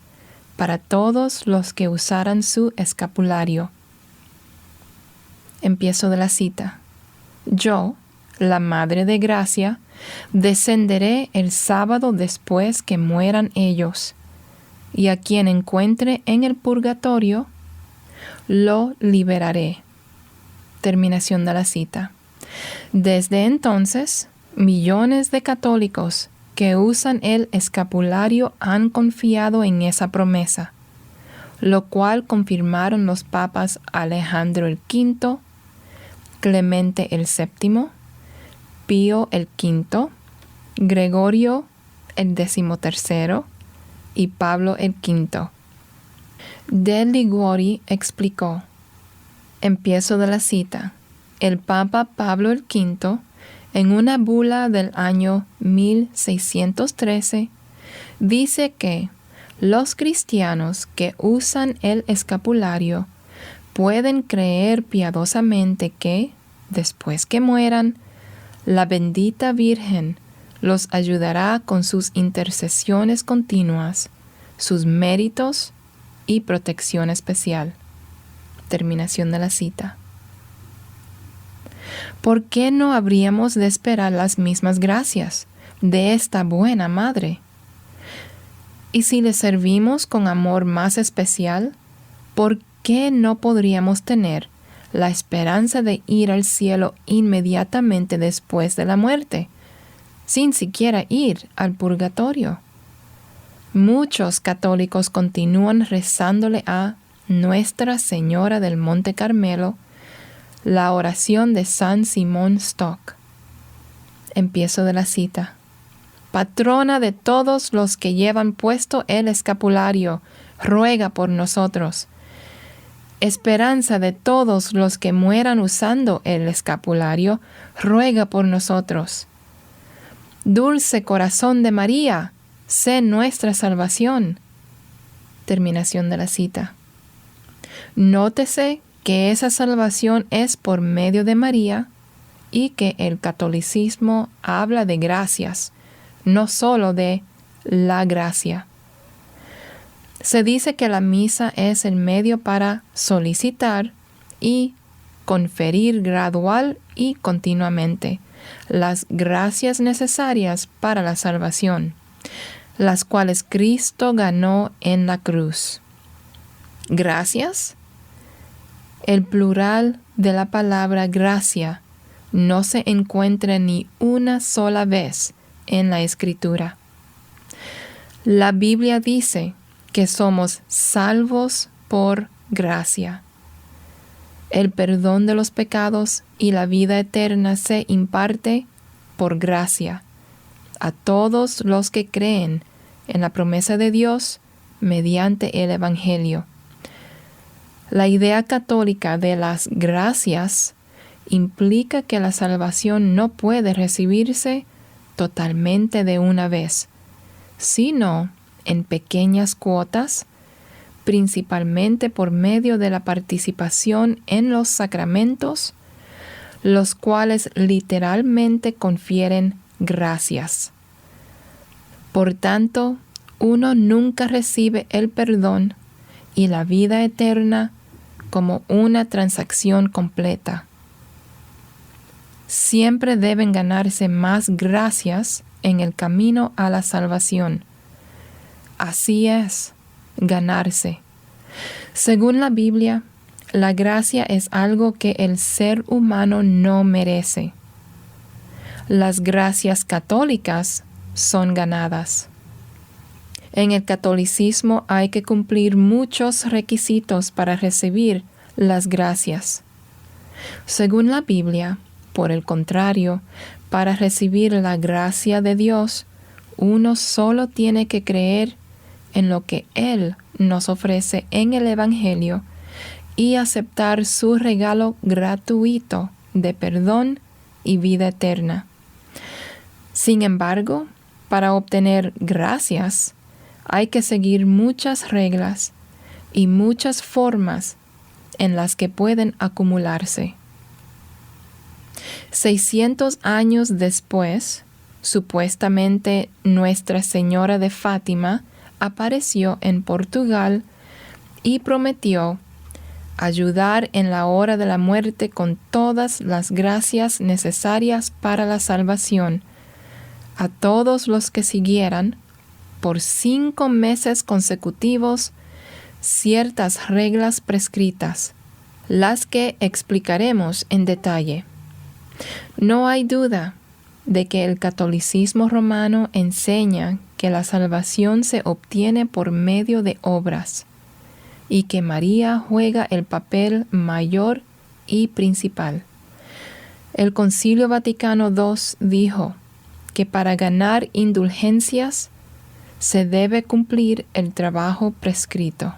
para todos los que usaran su escapulario. Empiezo de la cita. Yo, la Madre de Gracia, descenderé el sábado después que mueran ellos, y a quien encuentre en el purgatorio, lo liberaré. Terminación de la cita. Desde entonces, millones de católicos que usan el escapulario han confiado en esa promesa, lo cual confirmaron los papas Alejandro el V, Clemente el VII, Pío el V, Gregorio el XIII, y Pablo V. De Liguori explicó, empiezo de la cita, el Papa Pablo V, en una bula del año 1613, dice que los cristianos que usan el escapulario pueden creer piadosamente que, después que mueran, la bendita Virgen los ayudará con sus intercesiones continuas, sus méritos y protección especial. Terminación de la cita. ¿Por qué no habríamos de esperar las mismas gracias de esta buena madre? Y si le servimos con amor más especial, ¿por qué no podríamos tener la esperanza de ir al cielo inmediatamente después de la muerte, sin siquiera ir al purgatorio? Muchos católicos continúan rezándole a Nuestra Señora del Monte Carmelo la oración de San Simón Stock. Empiezo de la cita. Patrona de todos los que llevan puesto el escapulario, ruega por nosotros. Esperanza de todos los que mueran usando el escapulario, ruega por nosotros. Dulce corazón de María, sé nuestra salvación. Terminación de la cita. Nótese que esa salvación es por medio de María y que el catolicismo habla de gracias, no solo de la gracia. Se dice que la misa es el medio para solicitar y conferir gradual y continuamente las gracias necesarias para la salvación, las cuales Cristo ganó en la cruz. ¿Gracias? El plural de la palabra gracia no se encuentra ni una sola vez en la Escritura. La Biblia dice que somos salvos por gracia. El perdón de los pecados y la vida eterna se imparte por gracia a todos los que creen en la promesa de Dios mediante el Evangelio. La idea católica de las gracias implica que la salvación no puede recibirse totalmente de una vez, sino en pequeñas cuotas, principalmente por medio de la participación en los sacramentos, los cuales literalmente confieren gracias. Por tanto, uno nunca recibe el perdón y la vida eterna como una transacción completa. Siempre deben ganarse más gracias en el camino a la salvación. Así es, ganarse. Según la Biblia, la gracia es algo que el ser humano no merece. Las gracias católicas son ganadas. En el catolicismo hay que cumplir muchos requisitos para recibir las gracias. Según la Biblia, por el contrario, para recibir la gracia de Dios, uno solo tiene que creer en lo que Él nos ofrece en el Evangelio y aceptar su regalo gratuito de perdón y vida eterna. Sin embargo, para obtener gracias, hay que seguir muchas reglas y muchas formas en las que pueden acumularse. 600 años después, supuestamente Nuestra Señora de Fátima apareció en Portugal y prometió ayudar en la hora de la muerte con todas las gracias necesarias para la salvación a todos los que siguieran por 5 meses consecutivos ciertas reglas prescritas, las que explicaremos en detalle. No hay duda de que el catolicismo romano enseña que la salvación se obtiene por medio de obras y que María juega el papel mayor y principal. El Concilio Vaticano II dijo que para ganar indulgencias se debe cumplir el trabajo prescrito.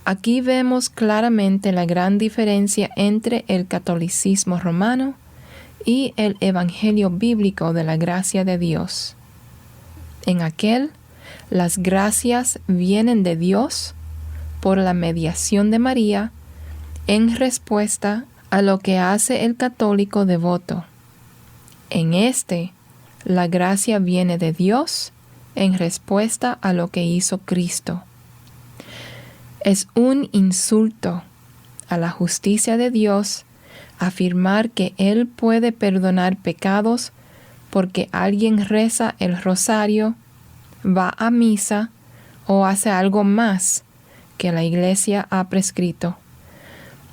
Aquí vemos claramente la gran diferencia entre el catolicismo romano y el evangelio bíblico de la gracia de Dios. En aquel, las gracias vienen de Dios por la mediación de María en respuesta a lo que hace el católico devoto. En este, la gracia viene de Dios en respuesta a lo que hizo Cristo. Es un insulto a la justicia de Dios afirmar que Él puede perdonar pecados porque alguien reza el rosario, va a misa o hace algo más que la Iglesia ha prescrito.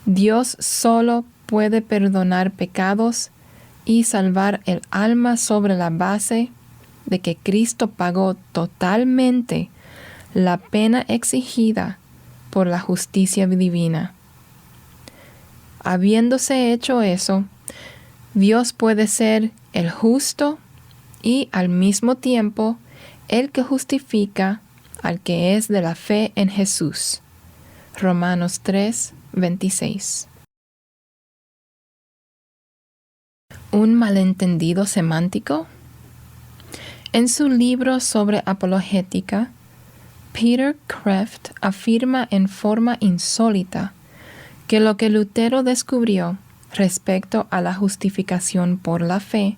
Dios solo puede perdonar pecados y salvar el alma sobre la base de que Cristo pagó totalmente la pena exigida por la justicia divina. Habiéndose hecho eso, Dios puede ser el justo y al mismo tiempo el que justifica al que es de la fe en Jesús. Romanos 3:26. ¿Un malentendido semántico? En su libro sobre apologética, Peter Kreeft afirma en forma insólita que lo que Lutero descubrió respecto a la justificación por la fe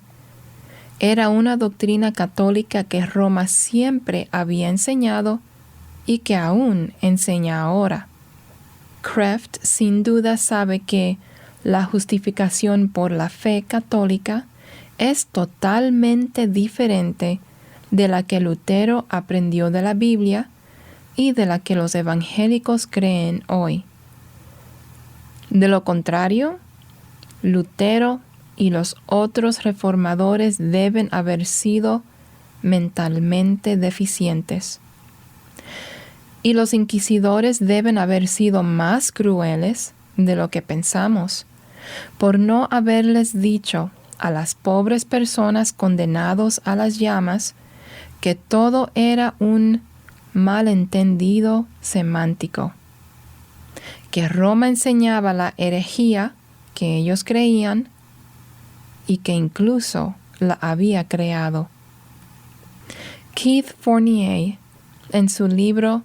era una doctrina católica que Roma siempre había enseñado y que aún enseña ahora. Kreeft sin duda sabe que la justificación por la fe católica es totalmente diferente de la que Lutero aprendió de la Biblia y de la que los evangélicos creen hoy. De lo contrario, Lutero y los otros reformadores deben haber sido mentalmente deficientes. Y los inquisidores deben haber sido más crueles de lo que pensamos, por no haberles dicho a las pobres personas condenados a las llamas que todo era un malentendido semántico, que Roma enseñaba la herejía que ellos creían y que incluso la había creado. Keith Fournier, en su libro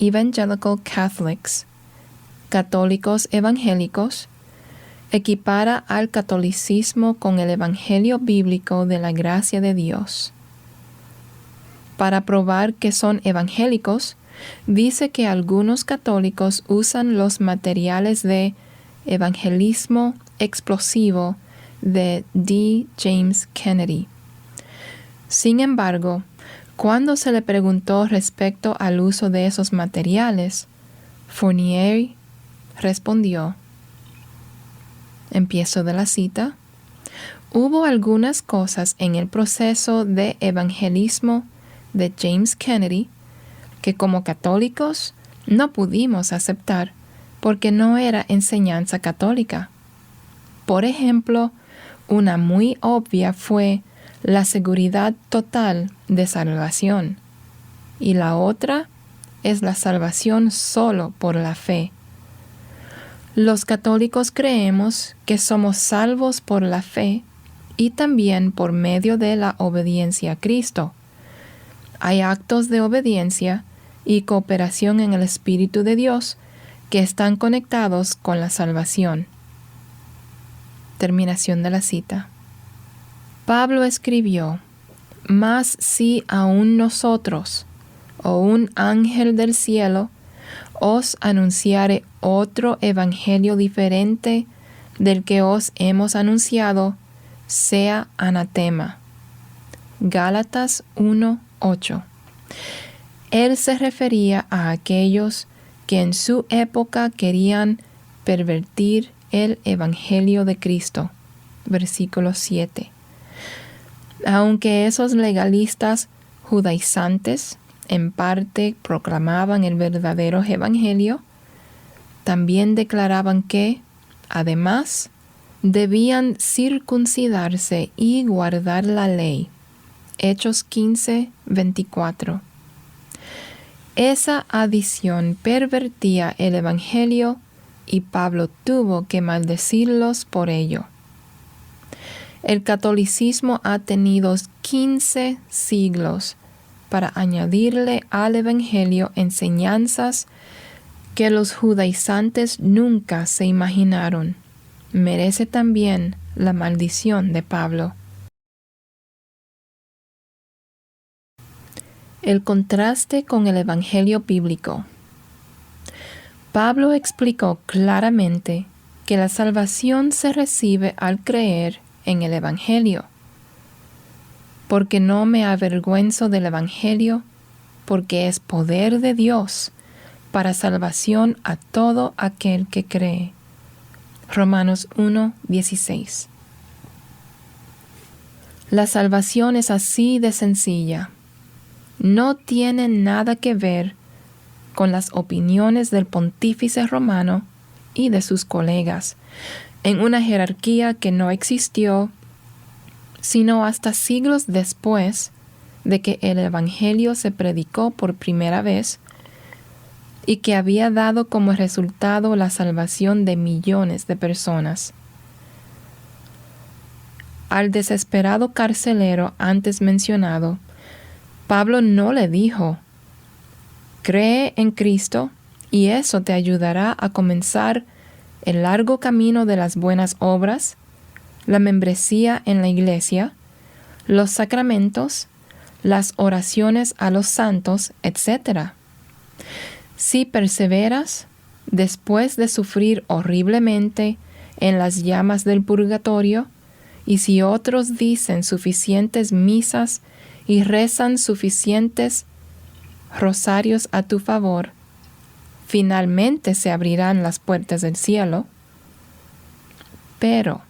Evangelical Catholics, Católicos Evangélicos, equipara al catolicismo con el evangelio bíblico de la gracia de Dios. Para probar que son evangélicos, dice que algunos católicos usan los materiales de evangelismo explosivo de D. James Kennedy. Sin embargo, cuando se le preguntó respecto al uso de esos materiales, Fournier respondió, empiezo de la cita, hubo algunas cosas en el proceso de evangelismo de James Kennedy que como católicos no pudimos aceptar porque no era enseñanza católica. Por ejemplo, una muy obvia fue la seguridad total de salvación, y la otra es la salvación solo por la fe. Los católicos creemos que somos salvos por la fe y también por medio de la obediencia a Cristo. Hay actos de obediencia y cooperación en el Espíritu de Dios que están conectados con la salvación. Terminación de la cita. Pablo escribió, «Mas si aún nosotros, o un ángel del cielo, os anunciare otro evangelio diferente del que os hemos anunciado, sea anatema». Gálatas 1:8. Él se refería a aquellos que en su época querían pervertir el evangelio de Cristo. Versículo 7. Aunque esos legalistas judaizantes en parte proclamaban el verdadero evangelio, también declaraban que, además, debían circuncidarse y guardar la ley, Hechos 15, 24. Esa adición pervertía el Evangelio y Pablo tuvo que maldecirlos por ello. El catolicismo ha tenido 15 siglos para añadirle al Evangelio enseñanzas que los judaizantes nunca se imaginaron. Merece también la maldición de Pablo. El contraste con el Evangelio bíblico. Pablo explicó claramente que la salvación se recibe al creer en el Evangelio. Porque no me avergüenzo del Evangelio, porque es poder de Dios para salvación a todo aquel que cree. Romanos 1, 16. La salvación es así de sencilla. No tiene nada que ver con las opiniones del pontífice romano y de sus colegas, en una jerarquía que no existió sino hasta siglos después de que el Evangelio se predicó por primera vez y que había dado como resultado la salvación de millones de personas. Al desesperado carcelero antes mencionado, Pablo no le dijo: cree en Cristo y eso te ayudará a comenzar el largo camino de las buenas obras, la membresía en la iglesia, los sacramentos, las oraciones a los santos, etc. Si perseveras, después de sufrir horriblemente en las llamas del purgatorio, y si otros dicen suficientes misas y rezan suficientes rosarios a tu favor, finalmente se abrirán las puertas del cielo. Pero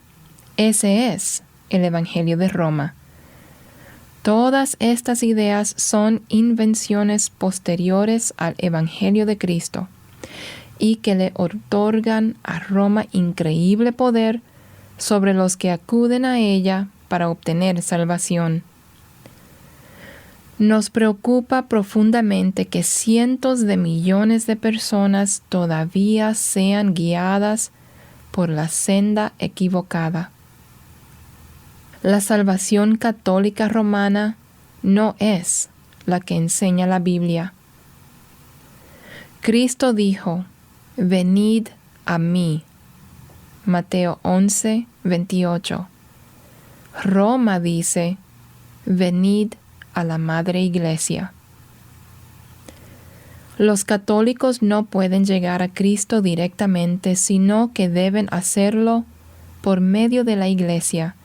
ese es el Evangelio de Roma. Todas estas ideas son invenciones posteriores al Evangelio de Cristo y que le otorgan a Roma increíble poder sobre los que acuden a ella para obtener salvación. Nos preocupa profundamente que cientos de millones de personas todavía sean guiadas por la senda equivocada. La salvación católica romana no es la que enseña la Biblia. Cristo dijo: venid a mí. Mateo 11, 28. Roma dice: venid a la Madre Iglesia. Los católicos no pueden llegar a Cristo directamente, sino que deben hacerlo por medio de la Iglesia.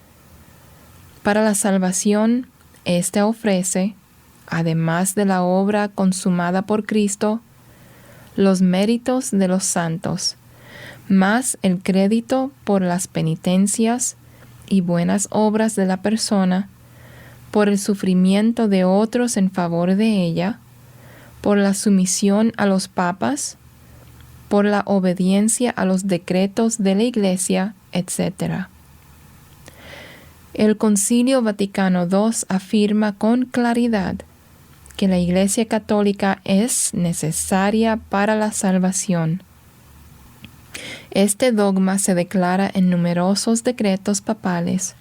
Para la salvación, éste ofrece, además de la obra consumada por Cristo, los méritos de los santos, más el crédito por las penitencias y buenas obras de la persona, por el sufrimiento de otros en favor de ella, por la sumisión a los papas, por la obediencia a los decretos de la Iglesia, etc. El Concilio Vaticano II afirma con claridad que la Iglesia Católica es necesaria para la salvación. Este dogma se declara en numerosos decretos papales,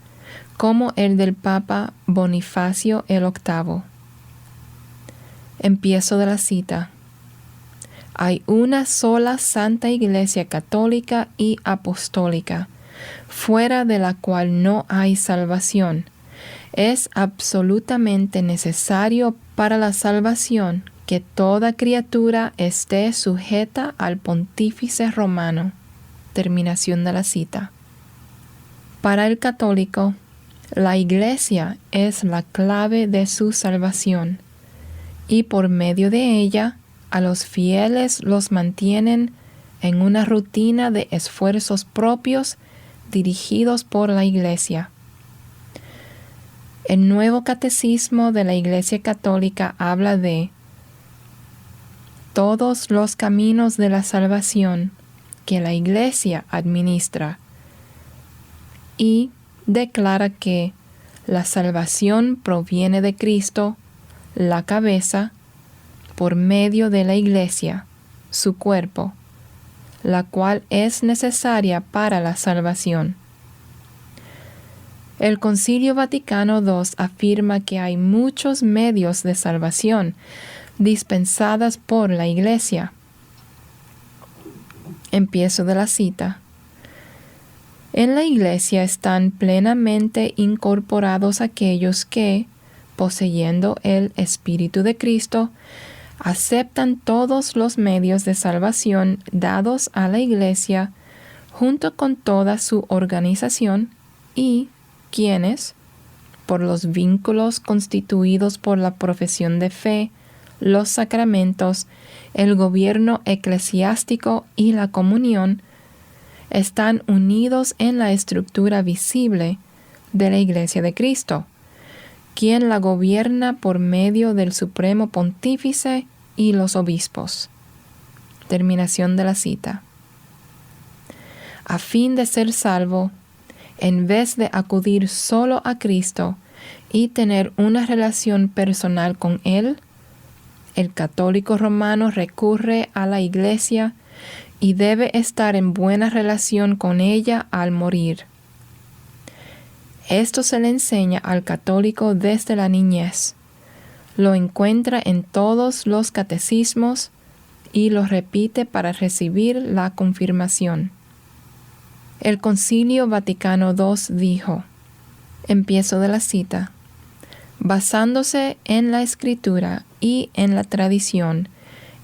como el del Papa Bonifacio el VIII. Empiezo de la cita. Hay una sola Santa Iglesia Católica y Apostólica, fuera de la cual no hay salvación. Es absolutamente necesario para la salvación que toda criatura esté sujeta al pontífice romano. Terminación de la cita. Para el católico, la Iglesia es la clave de su salvación, y por medio de ella, a los fieles los mantienen en una rutina de esfuerzos propios dirigidos por la Iglesia. El nuevo catecismo de la Iglesia Católica habla de todos los caminos de la salvación que la Iglesia administra y declara que La salvación proviene de Cristo, la cabeza, por medio de la Iglesia, su cuerpo, la cual es necesaria para la salvación. El Concilio Vaticano II afirma que hay muchos medios de salvación dispensadas por la Iglesia. Empiezo de la cita. En la Iglesia están plenamente incorporados aquellos que, poseyendo el Espíritu de Cristo, aceptan todos los medios de salvación dados a la Iglesia junto con toda su organización y quienes, por los vínculos constituidos por la profesión de fe, los sacramentos, el gobierno eclesiástico y la comunión, están unidos en la estructura visible de la Iglesia de Cristo, quien la gobierna por medio del Supremo Pontífice y los obispos. Terminación de la cita. A fin de ser salvo, en vez de acudir solo a Cristo y tener una relación personal con Él, el católico romano recurre a la Iglesia y debe estar en buena relación con ella al morir. Esto se le enseña al católico desde la niñez. Lo encuentra en todos los catecismos y lo repite para recibir la confirmación. El Concilio Vaticano II dijo, empiezo de la cita, basándose en la Escritura y en la tradición,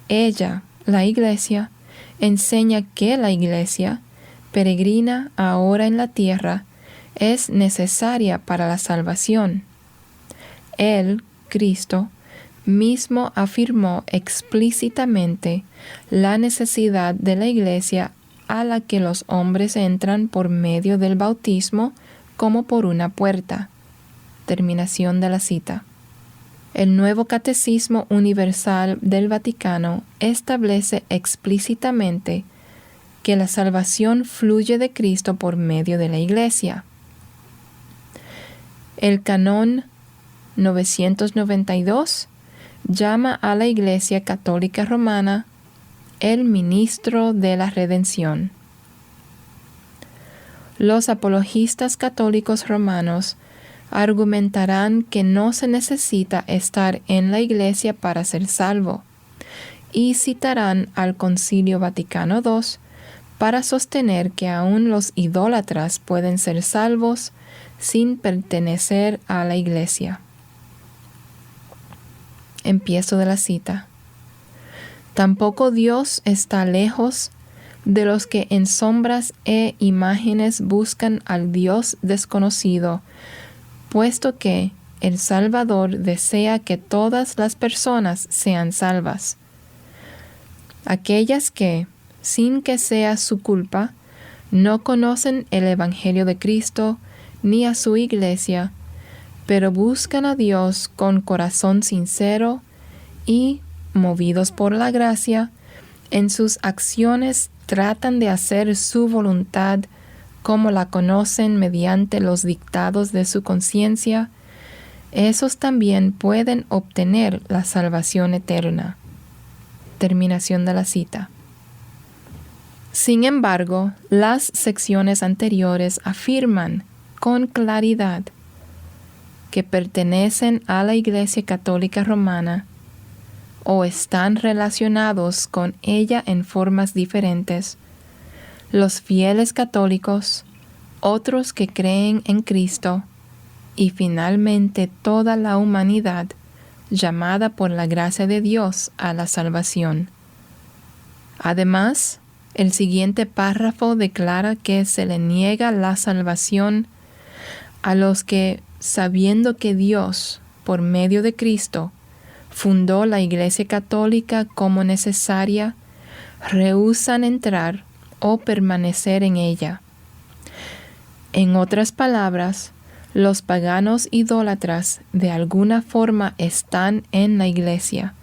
ella, la Iglesia, enseña que la Iglesia, peregrina ahora en la tierra, es necesaria para la salvación. Él, Cristo, mismo afirmó explícitamente la necesidad de la Iglesia a la que los hombres entran por medio del bautismo como por una puerta. Terminación de la cita. El Nuevo Catecismo Universal del Vaticano establece explícitamente que la salvación fluye de Cristo por medio de la Iglesia. El Canon 992 llama a la Iglesia Católica Romana el ministro de la redención. Los apologistas católicos romanos argumentarán que no se necesita estar en la Iglesia para ser salvo, y citarán al Concilio Vaticano II para sostener que aún los idólatras pueden ser salvos sin pertenecer a la Iglesia. Empiezo de la cita. Tampoco Dios está lejos de los que en sombras e imágenes buscan al Dios desconocido, puesto que el Salvador desea que todas las personas sean salvas. Aquellas que, sin que sea su culpa, no conocen el Evangelio de Cristo ni a su Iglesia, pero buscan a Dios con corazón sincero y, movidos por la gracia, en sus acciones tratan de hacer su voluntad como la conocen mediante los dictados de su conciencia, esos también pueden obtener la salvación eterna. Terminación de la cita. Sin embargo, las secciones anteriores afirman con claridad que pertenecen a la Iglesia Católica Romana o están relacionados con ella en formas diferentes, los fieles católicos, otros que creen en Cristo, y finalmente toda la humanidad llamada por la gracia de Dios a la salvación. Además, el siguiente párrafo declara que se le niega la salvación a los que, sabiendo que Dios, por medio de Cristo, fundó la Iglesia Católica como necesaria, rehúsan entrar o permanecer en ella. En otras palabras, los paganos idólatras de alguna forma están en la Iglesia,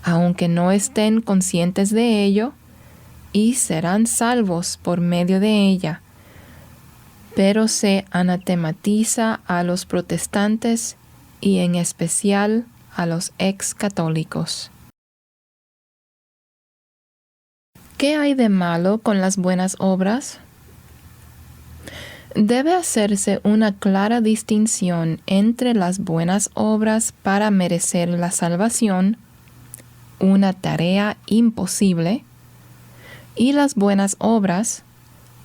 aunque no estén conscientes de ello, y serán salvos por medio de ella, pero se anatematiza a los protestantes y en especial a los ex-católicos. ¿Qué hay de malo con las buenas obras? Debe hacerse una clara distinción entre las buenas obras para merecer la salvación, una tarea imposible, y las buenas obras,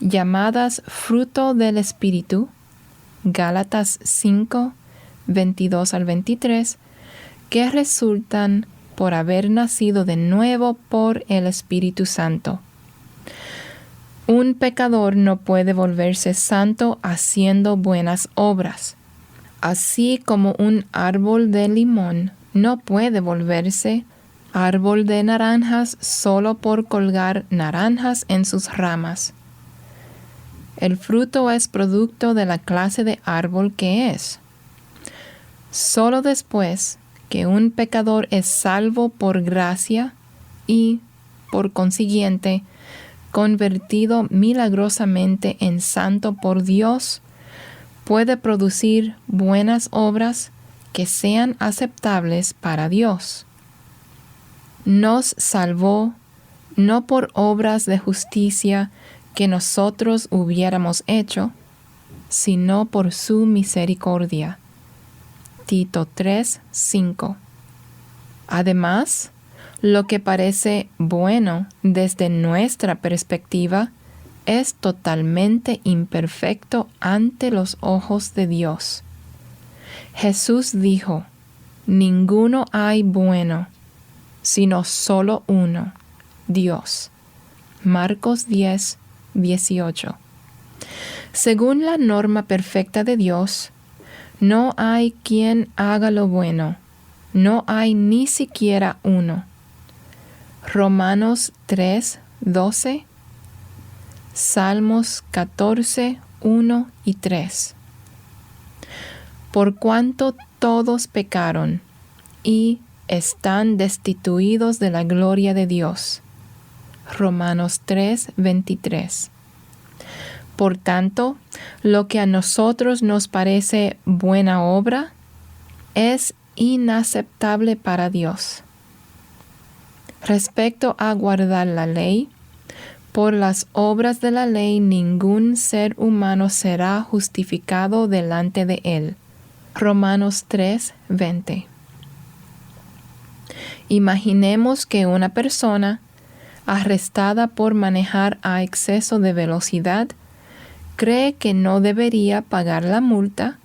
llamadas fruto del Espíritu, Gálatas 5, 22 al 23, que resultan por haber nacido de nuevo por el Espíritu Santo. Un pecador no puede volverse santo haciendo buenas obras, así como un árbol de limón no puede volverse árbol de naranjas solo por colgar naranjas en sus ramas. El fruto es producto de la clase de árbol que es. Solo después que un pecador es salvo por gracia y, por consiguiente, convertido milagrosamente en santo por Dios, puede producir buenas obras que sean aceptables para Dios. Nos salvó no por obras de justicia que nosotros hubiéramos hecho, sino por su misericordia. Tito 3, 5. Además, lo que parece bueno desde nuestra perspectiva es totalmente imperfecto ante los ojos de Dios. Jesús dijo, ninguno hay bueno, sino solo uno, Dios. Marcos 10, 18. Según la norma perfecta de Dios, no hay quien haga lo bueno, no hay ni siquiera uno. Romanos 3, 12, Salmos 14, 1 y 3. Por cuanto todos pecaron y están destituidos de la gloria de Dios. Romanos 3, 23. Por tanto, lo que a nosotros nos parece buena obra es inaceptable para Dios. Respecto a guardar la ley, por las obras de la ley ningún ser humano será justificado delante de él. Romanos 3, 20. Imaginemos que una persona, arrestada por manejar a exceso de velocidad, cree que no debería pagar la multa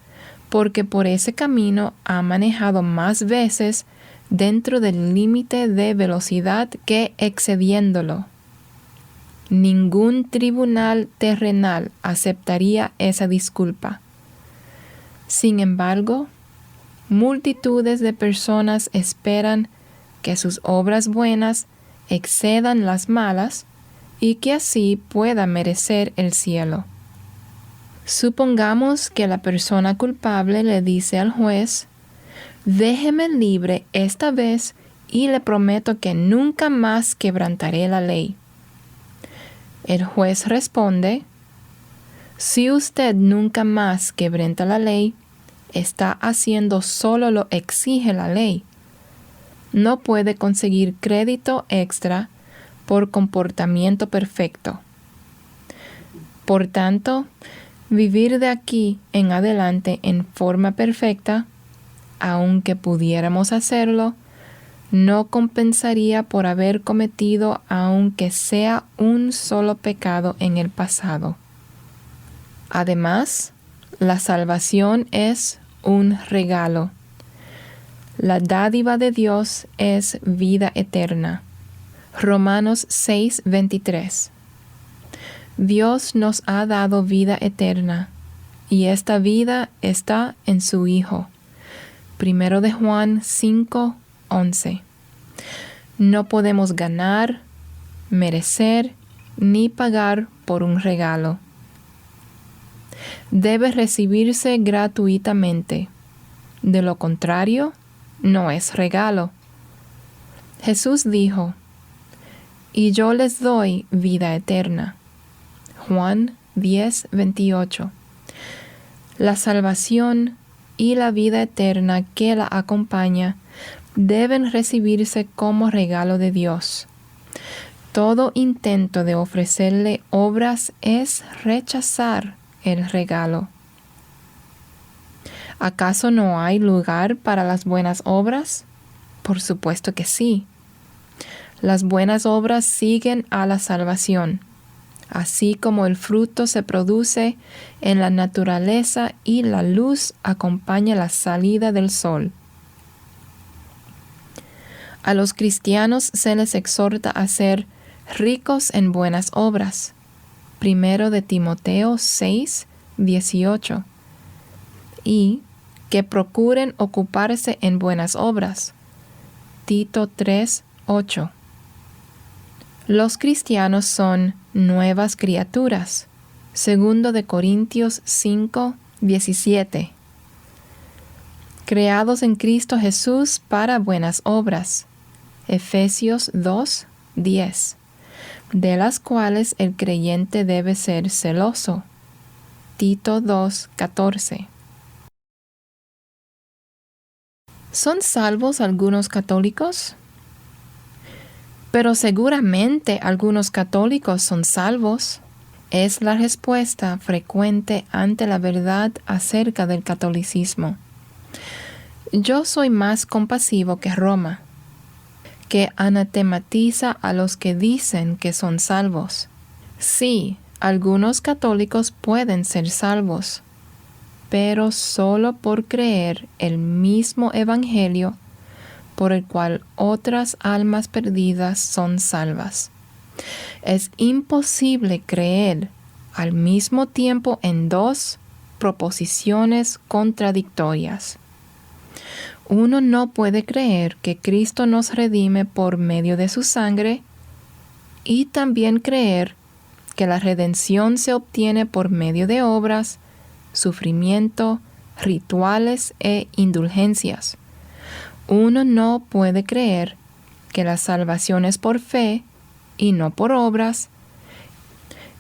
porque por ese camino ha manejado más veces dentro del límite de velocidad que excediéndolo. Ningún tribunal terrenal aceptaría esa disculpa. Sin embargo, multitudes de personas esperan que sus obras buenas excedan las malas y que así pueda merecer el cielo. Supongamos que la persona culpable le dice al juez, déjeme libre esta vez y le prometo que nunca más quebrantaré la ley. El juez responde, si usted nunca más quebranta la ley, está haciendo solo lo exige la ley. No puede conseguir crédito extra por comportamiento perfecto. Por tanto, vivir de aquí en adelante en forma perfecta, aunque pudiéramos hacerlo, no compensaría por haber cometido aunque sea un solo pecado en el pasado. Además, la salvación es un regalo. La dádiva de Dios es vida eterna. Romanos 6, 23. Dios nos ha dado vida eterna, y esta vida está en su Hijo. 1 de Juan 5, 11. No podemos ganar, merecer, ni pagar por un regalo. Debe recibirse gratuitamente. De lo contrario, no es regalo. Jesús dijo, y yo les doy vida eterna. Juan 10, 28. La salvación y la vida eterna que la acompaña deben recibirse como regalo de Dios. Todo intento de ofrecerle obras es rechazar el regalo. ¿Acaso no hay lugar para las buenas obras? Por supuesto que sí. Las buenas obras siguen a la salvación, así como el fruto se produce en la naturaleza y la luz acompaña la salida del sol. A los cristianos se les exhorta a ser ricos en buenas obras. 1 de Timoteo 6, 18. Y que procuren ocuparse en buenas obras. Tito 3, 8. Los cristianos son nuevas criaturas. 2 de Corintios 5, 17. Creados en Cristo Jesús para buenas obras. Efesios 2, 10. De las cuales el creyente debe ser celoso. Tito 2, 14. ¿Son salvos algunos católicos? Pero seguramente algunos católicos son salvos. Es la respuesta frecuente ante la verdad acerca del catolicismo. Yo soy más compasivo que Roma, que anatematiza a los que dicen que son salvos. Sí, algunos católicos pueden ser salvos, pero solo por creer el mismo evangelio por el cual otras almas perdidas son salvas. Es imposible creer al mismo tiempo en dos proposiciones contradictorias. Uno no puede creer que Cristo nos redime por medio de su sangre y también creer que la redención se obtiene por medio de obras, sufrimiento, rituales e indulgencias. Uno no puede creer que la salvación es por fe y no por obras,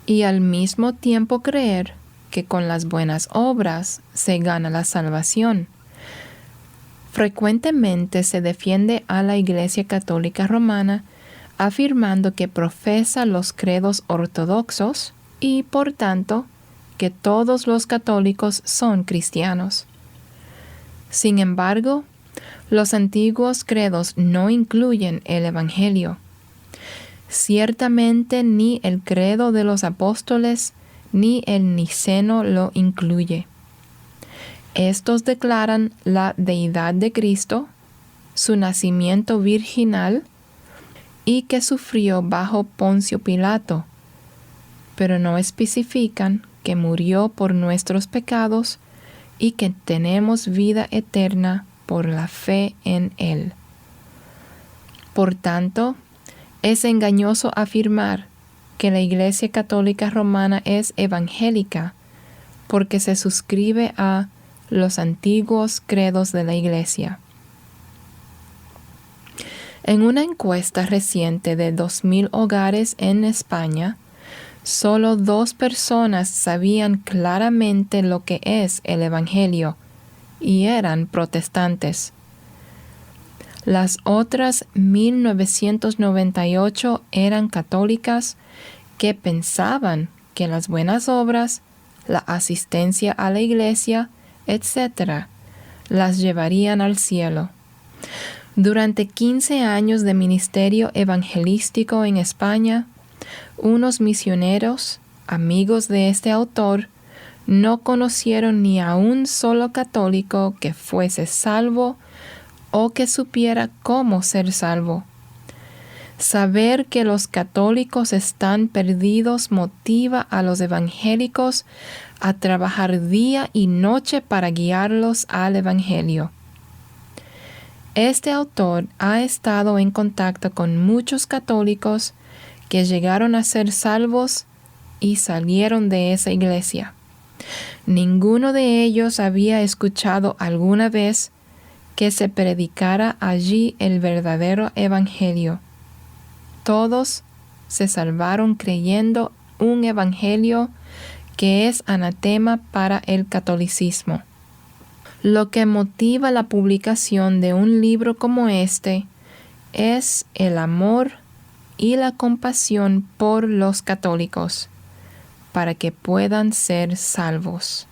y al mismo tiempo creer que con las buenas obras se gana la salvación. Frecuentemente se defiende a la Iglesia Católica Romana afirmando que profesa los credos ortodoxos y, por tanto, que todos los católicos son cristianos. Sin embargo, los antiguos credos no incluyen el Evangelio. Ciertamente ni el credo de los apóstoles ni el niceno lo incluye. Estos declaran la deidad de Cristo, su nacimiento virginal y que sufrió bajo Poncio Pilato, pero no especifican que murió por nuestros pecados y que tenemos vida eterna por la fe en Él. Por tanto, es engañoso afirmar que la Iglesia Católica Romana es evangélica porque se suscribe a los antiguos credos de la Iglesia. En una encuesta reciente de 2,000 hogares en España, solo 2 personas sabían claramente lo que es el Evangelio y eran protestantes. Las otras 1,998 eran católicas que pensaban que las buenas obras, la asistencia a la iglesia, etc., las llevarían al cielo. Durante 15 años de ministerio evangelístico en España, unos misioneros, amigos de este autor, no conocieron ni a un solo católico que fuese salvo o que supiera cómo ser salvo. Saber que los católicos están perdidos motiva a los evangélicos a trabajar día y noche para guiarlos al Evangelio. Este autor ha estado en contacto con muchos católicos que llegaron a ser salvos y salieron de esa iglesia. Ninguno de ellos había escuchado alguna vez que se predicara allí el verdadero evangelio. Todos se salvaron creyendo un evangelio que es anatema para el catolicismo. Lo que motiva la publicación de un libro como este es el amor y la compasión por los católicos, para que puedan ser salvos.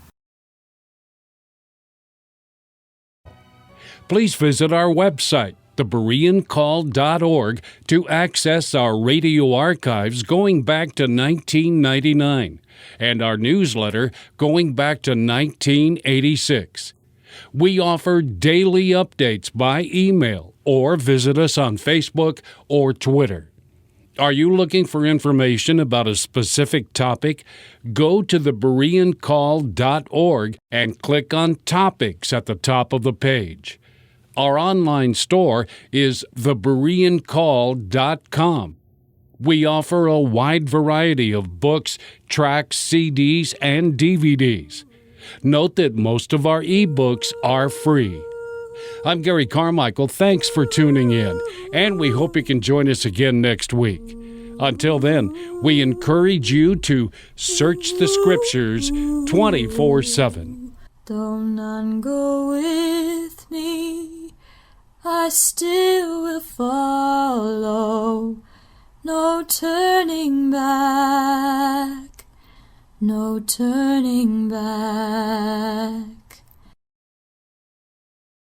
Please visit our website, thebereancall.org, to access our radio archives going back to 1999 and our newsletter going back to 1986. We offer daily updates by email or visit us on Facebook or Twitter. Are you looking for information about a specific topic? Go to thebereancall.org and click on Topics at the top of the page. Our online store is thebereancall.com. We offer a wide variety of books, tracts, CDs, and DVDs. Note that most of our ebooks are free. I'm Gary Carmichael. Thanks for tuning in, and we hope you can join us again next week. Until then, we encourage you to search the Scriptures 24/7. Though none go with me, I still will follow. No turning back, no turning back.